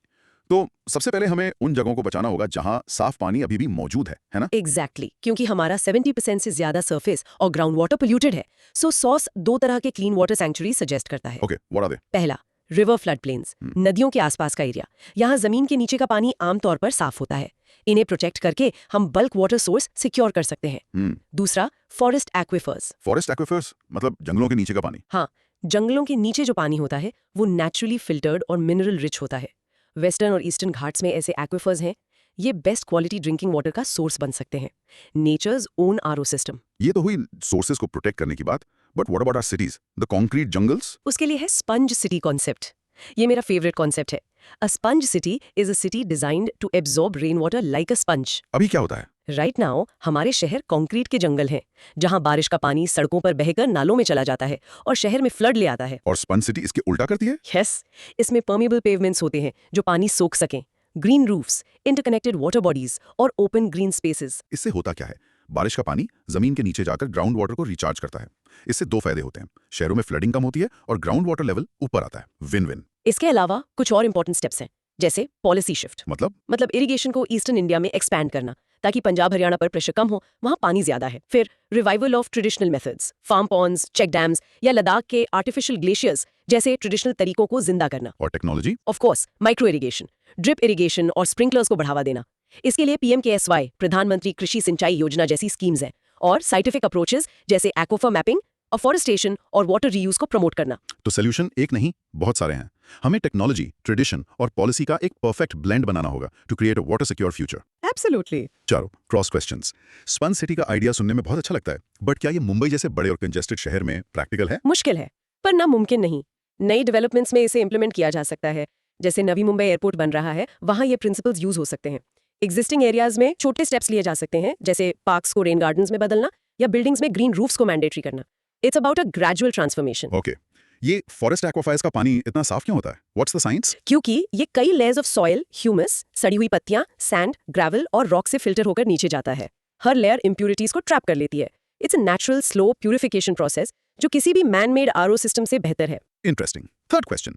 तो सबसे पहले हमें उन जगहों को बचाना होगा जहां साफ पानी अभी भी मौजूद है ना? Exactly, क्योंकि हमारा 70% से ज्यादा सरफेस और ग्राउंड वाटर पोल्यूटेड है। सो सॉस दो तरह के क्लीन वाटर सैंक्चुरी सजेस्ट करता है। Okay, what are they? पहला, रिवर फ्लड प्लेन्स, नदियों के आसपास का एरिया। यहाँ जमीन के नीचे का पानी आमतौर पर साफ होता है। इन्हें प्रोटेक्ट करके हम बल्क वाटर सोर्स सिक्योर कर सकते हैं। दूसरा, फॉरेस्ट एक्विफर्स। फॉरेस्ट एक्विफर्स मतलब जंगलों के नीचे का पानी? हाँ, जंगलों के नीचे जो पानी होता है वो नेचुरली फिल्टर्ड और मिनरल रिच होता है। वेस्टर्न और ईस्टर्न घाट्स में ऐसे एक्विफर्स हैं। ये बेस्ट क्वालिटी ड्रिंकिंग वाटर का सोर्स बन सकते हैं। Nature's own RO system. ये तो हुई सोर्सेज को प्रोटेक्ट करने की बात, but what about our cities, the concrete jungles? उसके लिए है स्पंज सिटी कॉन्सेप्ट। ये मेरा फेवरेट कॉन्सेप्ट है। A sponge city is a city designed to absorb rain water like a sponge. अभी क्या होता है? राइट नाउ हमारे शहर कंक्रीट के जंगल हैं, जहां बारिश का पानी सड़कों पर बहकर नालों में चला जाता है और शहर में फ्लड ले आता है। और स्पंज सिटी इसके उल्टा करती है? यस, इसमें परमेबल पेवमेंट्स होते हैं जो पानी सोख सकें, green roofs, interconnected water bodies और ओपन ग्रीन स्पेसेस। इससे होता क्या है? बारिश का पानी जमीन के नीचे जाकर ग्राउंड वाटर को रिचार्ज करता है। इससे दो फायदे होते हैं, शहरों में फ्लडिंग कम होती है और ग्राउंड वाटर लेवल ऊपर आता है। Win win. इसके अलावा कुछ और इंपॉर्टेंट स्टेप्स हैं, जैसे पॉलिसी शिफ्ट, मतलब इरिगेशन को ईस्टर्न इंडिया में एक्सपैंड करना ताकि पंजाब हरियाणा पर प्रेशर कम हो, वहां पानी ज्यादा है। फिर revival of traditional methods, farm ponds, check dams या लद्दाख के आर्टिफिशियल ग्लेशियर्स जैसे ट्रेडिशनल तरीकों को जिंदा करना। और technology? Of course, micro irrigation, drip irrigation और स्प्रिंकलर्स को बढ़ावा देना। इसके लिए PMKSY, प्रधानमंत्री कृषि सिंचाई योजना जैसी स्कीम्स हैं, और साइंटिफिक अप्रोचेस जैसे एक्वाफर मैपिंग, अफॉरेस्टेशन और वाटर रीयूज को प्रमोट करना। तो सोल्यूशन एक नहीं, बहुत सारे हैं। हमें टेक्नोलॉजी, ट्रेडिशन और पॉलिसी का एक परफेक्ट ब्लेंड बनाना होगा to create a water secure future. Absolutely. चलो, क्रॉस क्वेश्चंस। स्पंज सिटी का आइडिया सुनने में बहुत अच्छा लगता है, बट क्या ये मुंबई जैसे बड़े और कंजेस्टेड शहर में प्रैक्टिकल है? मुश्किल है, पर नामुमकिन नहीं। नई डेवलपमेंट्स में इसे इंप्लीमेंट किया जा सकता है। जैसे नवी मुंबई एयरपोर्ट बन रहा है, वहां ये प्रिंसिपल्स यूज हो सकते हैं। एग्जिस्टिंग एरियाज में छोटे स्टेप्स लिए जा सकते हैं, जैसे पार्क्स को रेन गार्डन्स में बदलना या बिल्डिंग्स में ग्रीन रूफ्स को मैंडेटरी करना। It's about a gradual transformation. Okay, ये फॉरेस्ट एक्वाफायर्स का पानी इतना साफ क्यों होता है? What's the science? क्योंकि ये कई लेयर्स ऑफ सॉइल, ह्यूमस, सड़ी हुई पत्तियां, सैंड, ग्रेवल और रॉक से फिल्टर होकर नीचे जाता है। हर लेयर इंप्यूरिटीज को ट्रैप कर लेती है। It's a natural slow purification process जो किसी भी मैन मेड आरओ सिस्टम से बेहतर है। Interesting. Third question,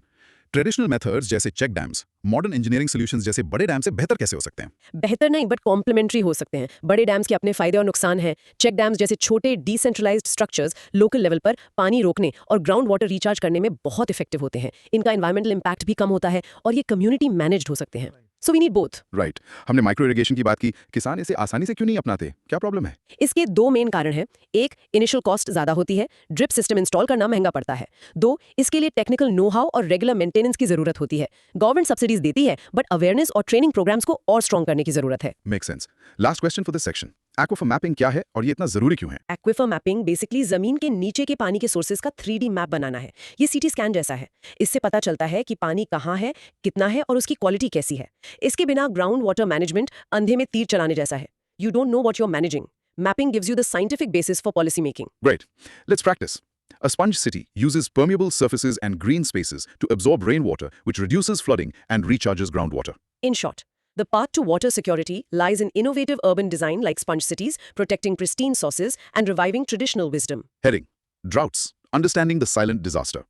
traditional methods जैसे check dams modern engineering solutions जैसे बड़े डैम से बेहतर कैसे हो सकते हैं? बेहतर नहीं बट कॉम्प्लीमेंट्री हो सकते हैं। बड़े डैम्स के अपने फायदे और नुकसान हैं। चेक डैम्स जैसे छोटे डिसेंट्रलाइज्ड स्ट्रक्चर्स लोकल लेवल पर पानी रोकने और ग्राउंड वाटर रिचार्ज करने में बहुत इफेक्टिव होते हैं। इनका एनवायरमेंटल इम्पैक्ट भी कम होता है और ये कम्युनिटी मैनेज्ड हो सकते हैं। So we need both. Right हमने माइक्रो इरिगेशन की बात की, किसान इसे आसानी से क्यों नहीं अपनाते? क्या प्रॉब्लम है? इसके दो मेन कारण हैं। एक, इनिशियल कॉस्ट ज्यादा होती है, ड्रिप सिस्टम इंस्टॉल करना महंगा पड़ता है। दो, इसके लिए टेक्निकल नो हाउ और रेगुलर मेंटेनेंस की जरूरत होती है। गवर्नमेंट सब्सिडीज देती है बट अवेयरनेस और ट्रेनिंग प्रोग्राम्स को और स्ट्रॉन्ग करने की जरूरत है। Make sense. Last question for this section, aquifer mapping क्या है और ये इतना जरूरी क्यों है? एक्विफर मैपिंग बेसिकली जमीन के नीचे के पानी के सोर्सेज का 3D मैप बनाना है। ये सीटी स्कैन जैसा है। इससे पता चलता है कि पानी कहाँ है, कितना है और उसकी क्वालिटी कैसी है। इसके बिना ग्राउंड वाटर मैनेजमेंट अंधे में तीर चलाने जैसा है। You don't know what you are managing. Mapping gives you the scientific basis for policy making. Great. Let's practice. A sponge city uses permeable surfaces and green spaces to absorb rainwater, which reduces flooding and recharges groundwater. In short, the path to water security lies in innovative urban design like sponge cities, protecting pristine sources and reviving traditional wisdom. Heading: Droughts. Understanding the silent disaster.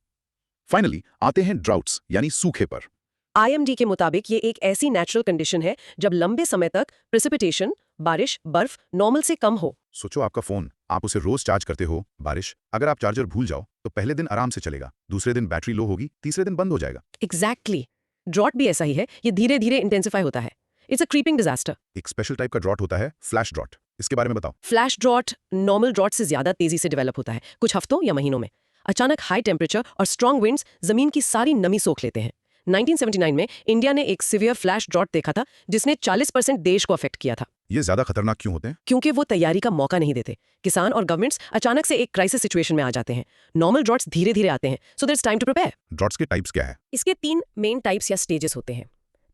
Finally, आते हैं droughts यानी सूखे पर। IMD के मुताबिक ये एक ऐसी नेचुरल कंडीशन है जब लंबे समय तक प्रेसिपिटेशन, बारिश, बर्फ नॉर्मल से कम हो। सोचो आपका फोन, आप उसे रोज चार्ज करते हो, बारिश, अगर आप चार्जर भूल जाओ तो पहले दिन आराम से चलेगा, दूसरे दिन बैटरी लो होगी, तीसरे दिन बंद हो जाएगा। एग्जैक्टली। ड्रॉट भी ऐसा ही है, ये धीरे धीरे इंटेंसिफाई होता है। It's a creeping disaster. एक स्पेशल टाइप का ड्रॉट होता है, फ्लैश ड्रॉट। इसके बारे में बताओ। फ्लैश ड्रॉट नॉर्मल ड्रॉट से ज्यादा तेजी से डेवलप होता है, कुछ हफ्तों या महीनों में। अचानक हाई टेम्परेचर और स्ट्रॉन्ग विंड्स जमीन की सारी नमी सोख लेते हैं। 1979 में इंडिया ने एक सिवियर फ्लैश ड्रॉट देखा था जिसने 40% देश को अफेक्ट किया था। ये ज्यादा खतरनाक क्यों होते हैं? क्योंकि वो तैयारी का मौका नहीं देते। किसान और गवर्नमेंट्स अचानक से एक क्राइसिस सिचुएशन में आ जाते हैं। नॉर्मल ड्रॉट्स धीरे धीरे आते हैं, so there is time to prepare. Droughts के टाइप्स क्या है? इसके 3 मेन टाइप्स या स्टेजेस होते हैं।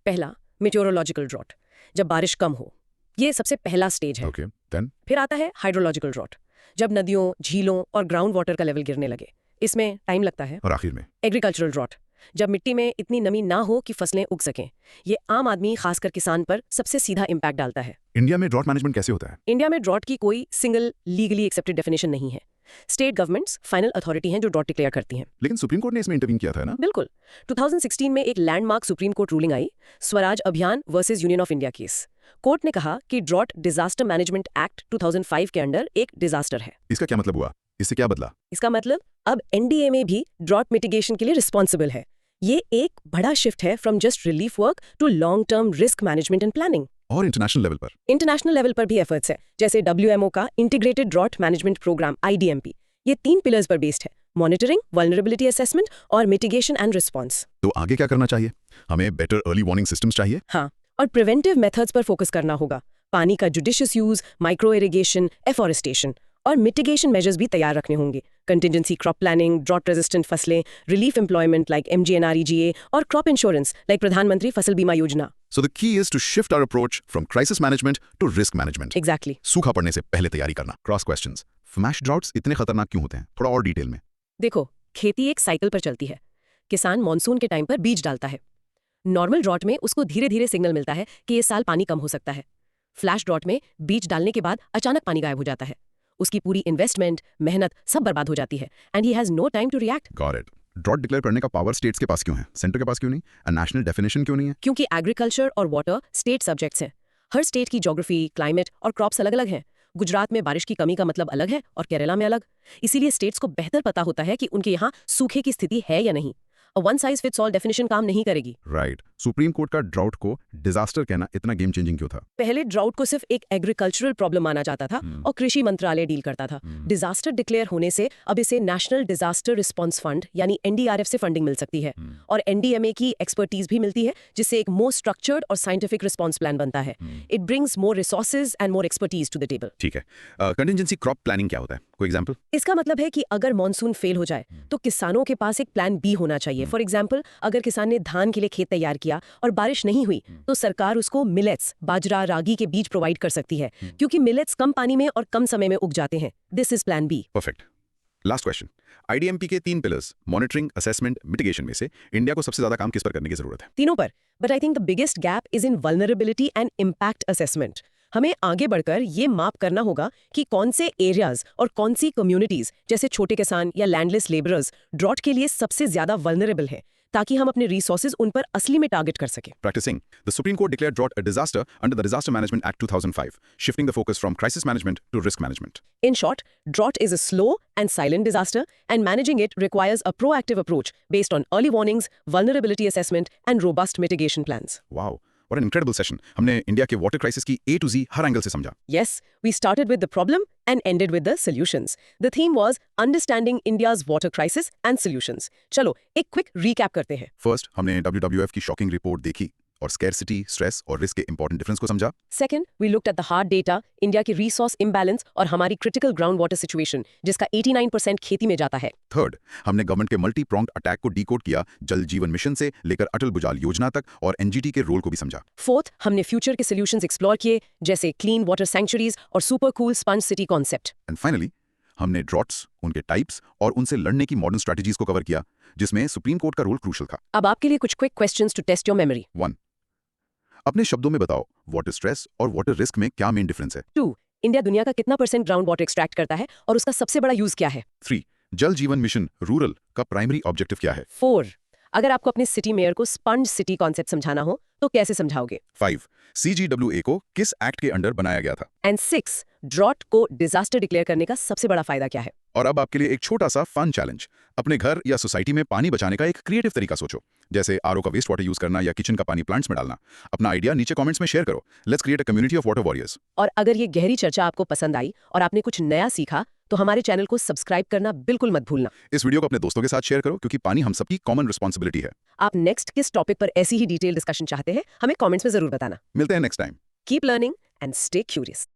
पहला, मेटेओरोलॉजिकल ड्रॉट, जब बारिश कम हो, ये सबसे पहला स्टेज है। Okay, then? फिर आता है हाइड्रोलॉजिकल ड्रॉट, जब नदियों, झीलों और ग्राउंड वाटर का लेवल गिरने लगे। इसमें टाइम लगता है। और आखिर में? एग्रीकल्चरल ड्रॉट, जब मिट्टी में इतनी नमी ना हो कि फसलें उग सकें। ये आम आदमी, खासकर किसान पर सबसे सीधा इम्पैक्ट डालता है। इंडिया में ड्रॉट मैनेजमेंट कैसे होता है? इंडिया में ड्रॉट की कोई सिंगल लीगली एक्सेप्टेड डेफिनेशन नहीं है। स्टेट गवर्नमेंट्स फाइनल अथॉरिटी हैं जो ड्रॉट डिक्लेयर करती हैं। लेकिन सुप्रीम कोर्ट ने इसमें इंटरवीन किया था ना? बिल्कुल। 2016 में एक landmark supreme court ruling I, Swaraj Abhiyan versus union of India case. Court ने कहा कि ड्रॉट डिजास्टर मैनेजमेंट एक्ट 2005 के अंडर एक डिजास्टर है। इसका क्या मतलब हुआ? इससे क्या बदला? इसका मतलब अब एनडीएमए भी ड्रॉट मिटिगेशन के लिए रिस्पॉन्सिबल है। ये एक बड़ा शिफ्ट है from just relief work to long term risk management and planning. और इंटरनेशनल लेवल पर? इंटरनेशनल लेवल पर भी एफर्ट्स है, जैसे WMO का integrated drought management programme IDMP। ये 3 पिलर्स पर बेस्ड है: मॉनिटरिंग, वल्नरेबिलिटी असेसमेंट और मिटिगेशन एंड रिस्पॉन्स। तो आगे क्या करना चाहिए? हमें बेटर अर्ली वार्निंग सिस्टम्स चाहिए। हाँ, और प्रिवेंटिव मेथड्स पर फोकस करना होगा। पानी का judicious use, micro irrigation, afforestation और मिटिगेशन मेजर्स भी तैयार रखने होंगे। Contingency crop planning, drought resistant फसलें, रिलीफ एम्प्लॉयमेंट लाइक MGNREGA और crop insurance like Pradhan Mantri Fasal बीमा योजना। So the key is to shift our approach from crisis management to risk management. Exactly. सूखा पड़ने से पहले तैयारी करना। क्रॉस क्वेश्चंस, फ्लैश ड्रॉट्स इतने खतरनाक क्यों होते हैं? थोड़ा और डिटेल में। देखो, खेती एक साइकिल पर चलती है। किसान मॉनसून के टाइम पर बीज डालता है। नॉर्मल ड्रॉट में उसको धीरे धीरे सिग्नल मिलता है कि ये साल पानी कम हो सकता है। फ्लैश ड्रॉट में बीज डालने के बाद अचानक पानी गायब हो जाता है। उसकी पूरी इन्वेस्टमेंट, मेहनत सब बर्बाद हो जाती है and he has no time to react. Got it. Drought declare करने का पावर स्टेट्स के पास क्यों है? सेंटर के पास क्यों नहीं? नेशनल डेफिनेशन क्यों नहीं है? क्योंकि एग्रीकल्चर और वाटर स्टेट सब्जेक्ट्स हैं। हर स्टेट की ज्योग्राफी, क्लाइमेट और क्रॉप्स अलग अलग हैं। गुजरात में बारिश की कमी का मतलब अलग है और केरला में अलग। इसीलिए स्टेट्स को बेहतर पता होता है कि उनके यहाँ सूखे की स्थिति है या नहीं। A one size fits all definition काम नहीं करेगी। राइट। सुप्रीम कोर्ट का ड्राउट को डिजास्टर कहना इतना गेम चेंजिंग क्यों था? पहले ड्राउट को सिर्फ एक एग्रीकल्चरल प्रॉब्लम माना जाता था और कृषि मंत्रालय डील करता था। डिजास्टर डिक्लेयर होने से अब इसे नेशनल डिजास्टर रिस्पांस फंड यानी NDRF से फंडिंग मिल सकती है और NDMA की एक्सपर्टीज भी मिलती है, जिससे एक मोर स्ट्रक्चर्ड और साइंटिफिक रिस्पांस प्लान बनता है। It brings more resources and more expertise to the table. ठीक है। कंटिजेंसी क्रॉप प्लानिंग क्या होता है? कोई एग्जांपल? इसका मतलब है कि अगर मॉनसून फेल हो जाए तो किसानों के पास एक प्लान बी होना चाहिए। फॉर एग्जाम्पल, अगर किसान ने धान के लिए खेत तैयार किया और बारिश नहीं हुई तो सरकार उसको मिलेट्स, बाजरा, रागी के बीज प्रोवाइड कर सकती है, क्योंकि मिलेट्स कम पानी में और कम समय में उग जाते हैं। This is plan B. Perfect. Last question, IDMP के 3 पिलर्स मॉनिटरिंग, असेसमेंट, मिटिगेशन में से इंडिया को सबसे ज्यादा काम किस पर करने की जरूरत है? तीनों पर, but I think the biggest gap is in vulnerability and impact assessment. हमें आगे बढ़कर ये माप करना होगा कि कौन से एरियाज और कौन सी कम्युनिटीज जैसे छोटे किसान या लैंडलेस लेबरर्स ड्रॉट के लिए सबसे ज्यादा वल्नरेबल हैं, ताकि हम अपने रिसोर्सेज उन पर असली में टारगेट कर सकें। Practicing, the Supreme Court declared drought a disaster under the Disaster Management Act 2005, shifting the focus from crisis management to risk management. In short, drought is a slow and silent disaster, and managing it requires a proactive approach based on early warnings, vulnerability assessment, and robust mitigation plans. Wow, what an incredible session. हमने India के water crisis की A to Z her angle से समझा। Yes, we started with the problem and ended with the solutions. The theme was understanding India's water crisis and solutions. चलो, एक quick recap करते हैं। First, हमने WWF की shocking report देखी और स्कैरसिटी, स्ट्रेस और रिस्क के इंपॉर्टेंट डिफरेंस को समझा। Second, we looked at the hard data, India की resource imbalance और हमारी critical groundwater situation, जिसका 89% खेती में जाता है। थर्ड, हमने गवर्नमेंट के मल्टी प्रोंग्ड अटैक को डीकोड किया, जल जीवन मिशन से लेकर अटल भुजाल योजना तक, और एनजीटी के रोल को भी समझा। Fourth, हमने फ्यूचर के solutions explore किए, जैसे क्लीन वाटर सैंक्चुरीज और super cool sponge city concept. And finally, हमने ड्रॉट्स, उनके टाइप्स और उनसे लड़ने की मॉडर्न स्ट्रेटजीज को कवर किया, जिसमें सुप्रीम कोर्ट का रोल क्रूशल था। अब आपके लिए कुछ quick questions to test your memory. 1. अपने शब्दों में बताओ, वाटर स्ट्रेस और वाटर रिस्क में क्या मेन डिफरेंस है? 2. इंडिया दुनिया का कितना % ग्राउंड वाटर एक्सट्रैक्ट करता है और उसका सबसे बड़ा यूज क्या है? 3. जल जीवन मिशन रूरल का प्राइमरी ऑब्जेक्टिव क्या है? 4. अगर आपको अपने सिटी मेयर को स्पंज सिटी कॉन्सेप्ट समझाना हो तो कैसे समझाओगे? 5. CGWA को किस एक्ट के अंडर बनाया गया था? एंड 6. ड्रॉट को डिजास्टर डिक्लेयर करने का सबसे बड़ा फायदा क्या है? और अब आपके लिए एक छोटा सा फन चैलेंज। अपने घर या सोसाइटी में पानी बचाने का एक क्रिएटिव तरीका सोचो, जैसे आरओ का वेस्ट वाटर यूज करना या किचन का पानी प्लांट्स में डालना। अपना आइडिया नीचे कमेंट्स में शेयर करो। Let's create a community of water warriors. और अगर ये गहरी चर्चा आपको पसंद आई और आपने कुछ नया सीखा तो हमारे चैनल को सब्सक्राइब करना बिल्कुल मत भूलना। इस वीडियो को अपने दोस्तों के साथ शेयर करो, क्योंकि पानी हम सबकी कॉमन रिस्पॉन्सिबिलिटी है। आप नेक्स्ट किस टॉपिक पर ऐसी ही डिटेल डिस्कशन चाहते हैं, हमें कमेंट्स में जरूर बताना। मिलते हैं next time. Keep learning and stay curious.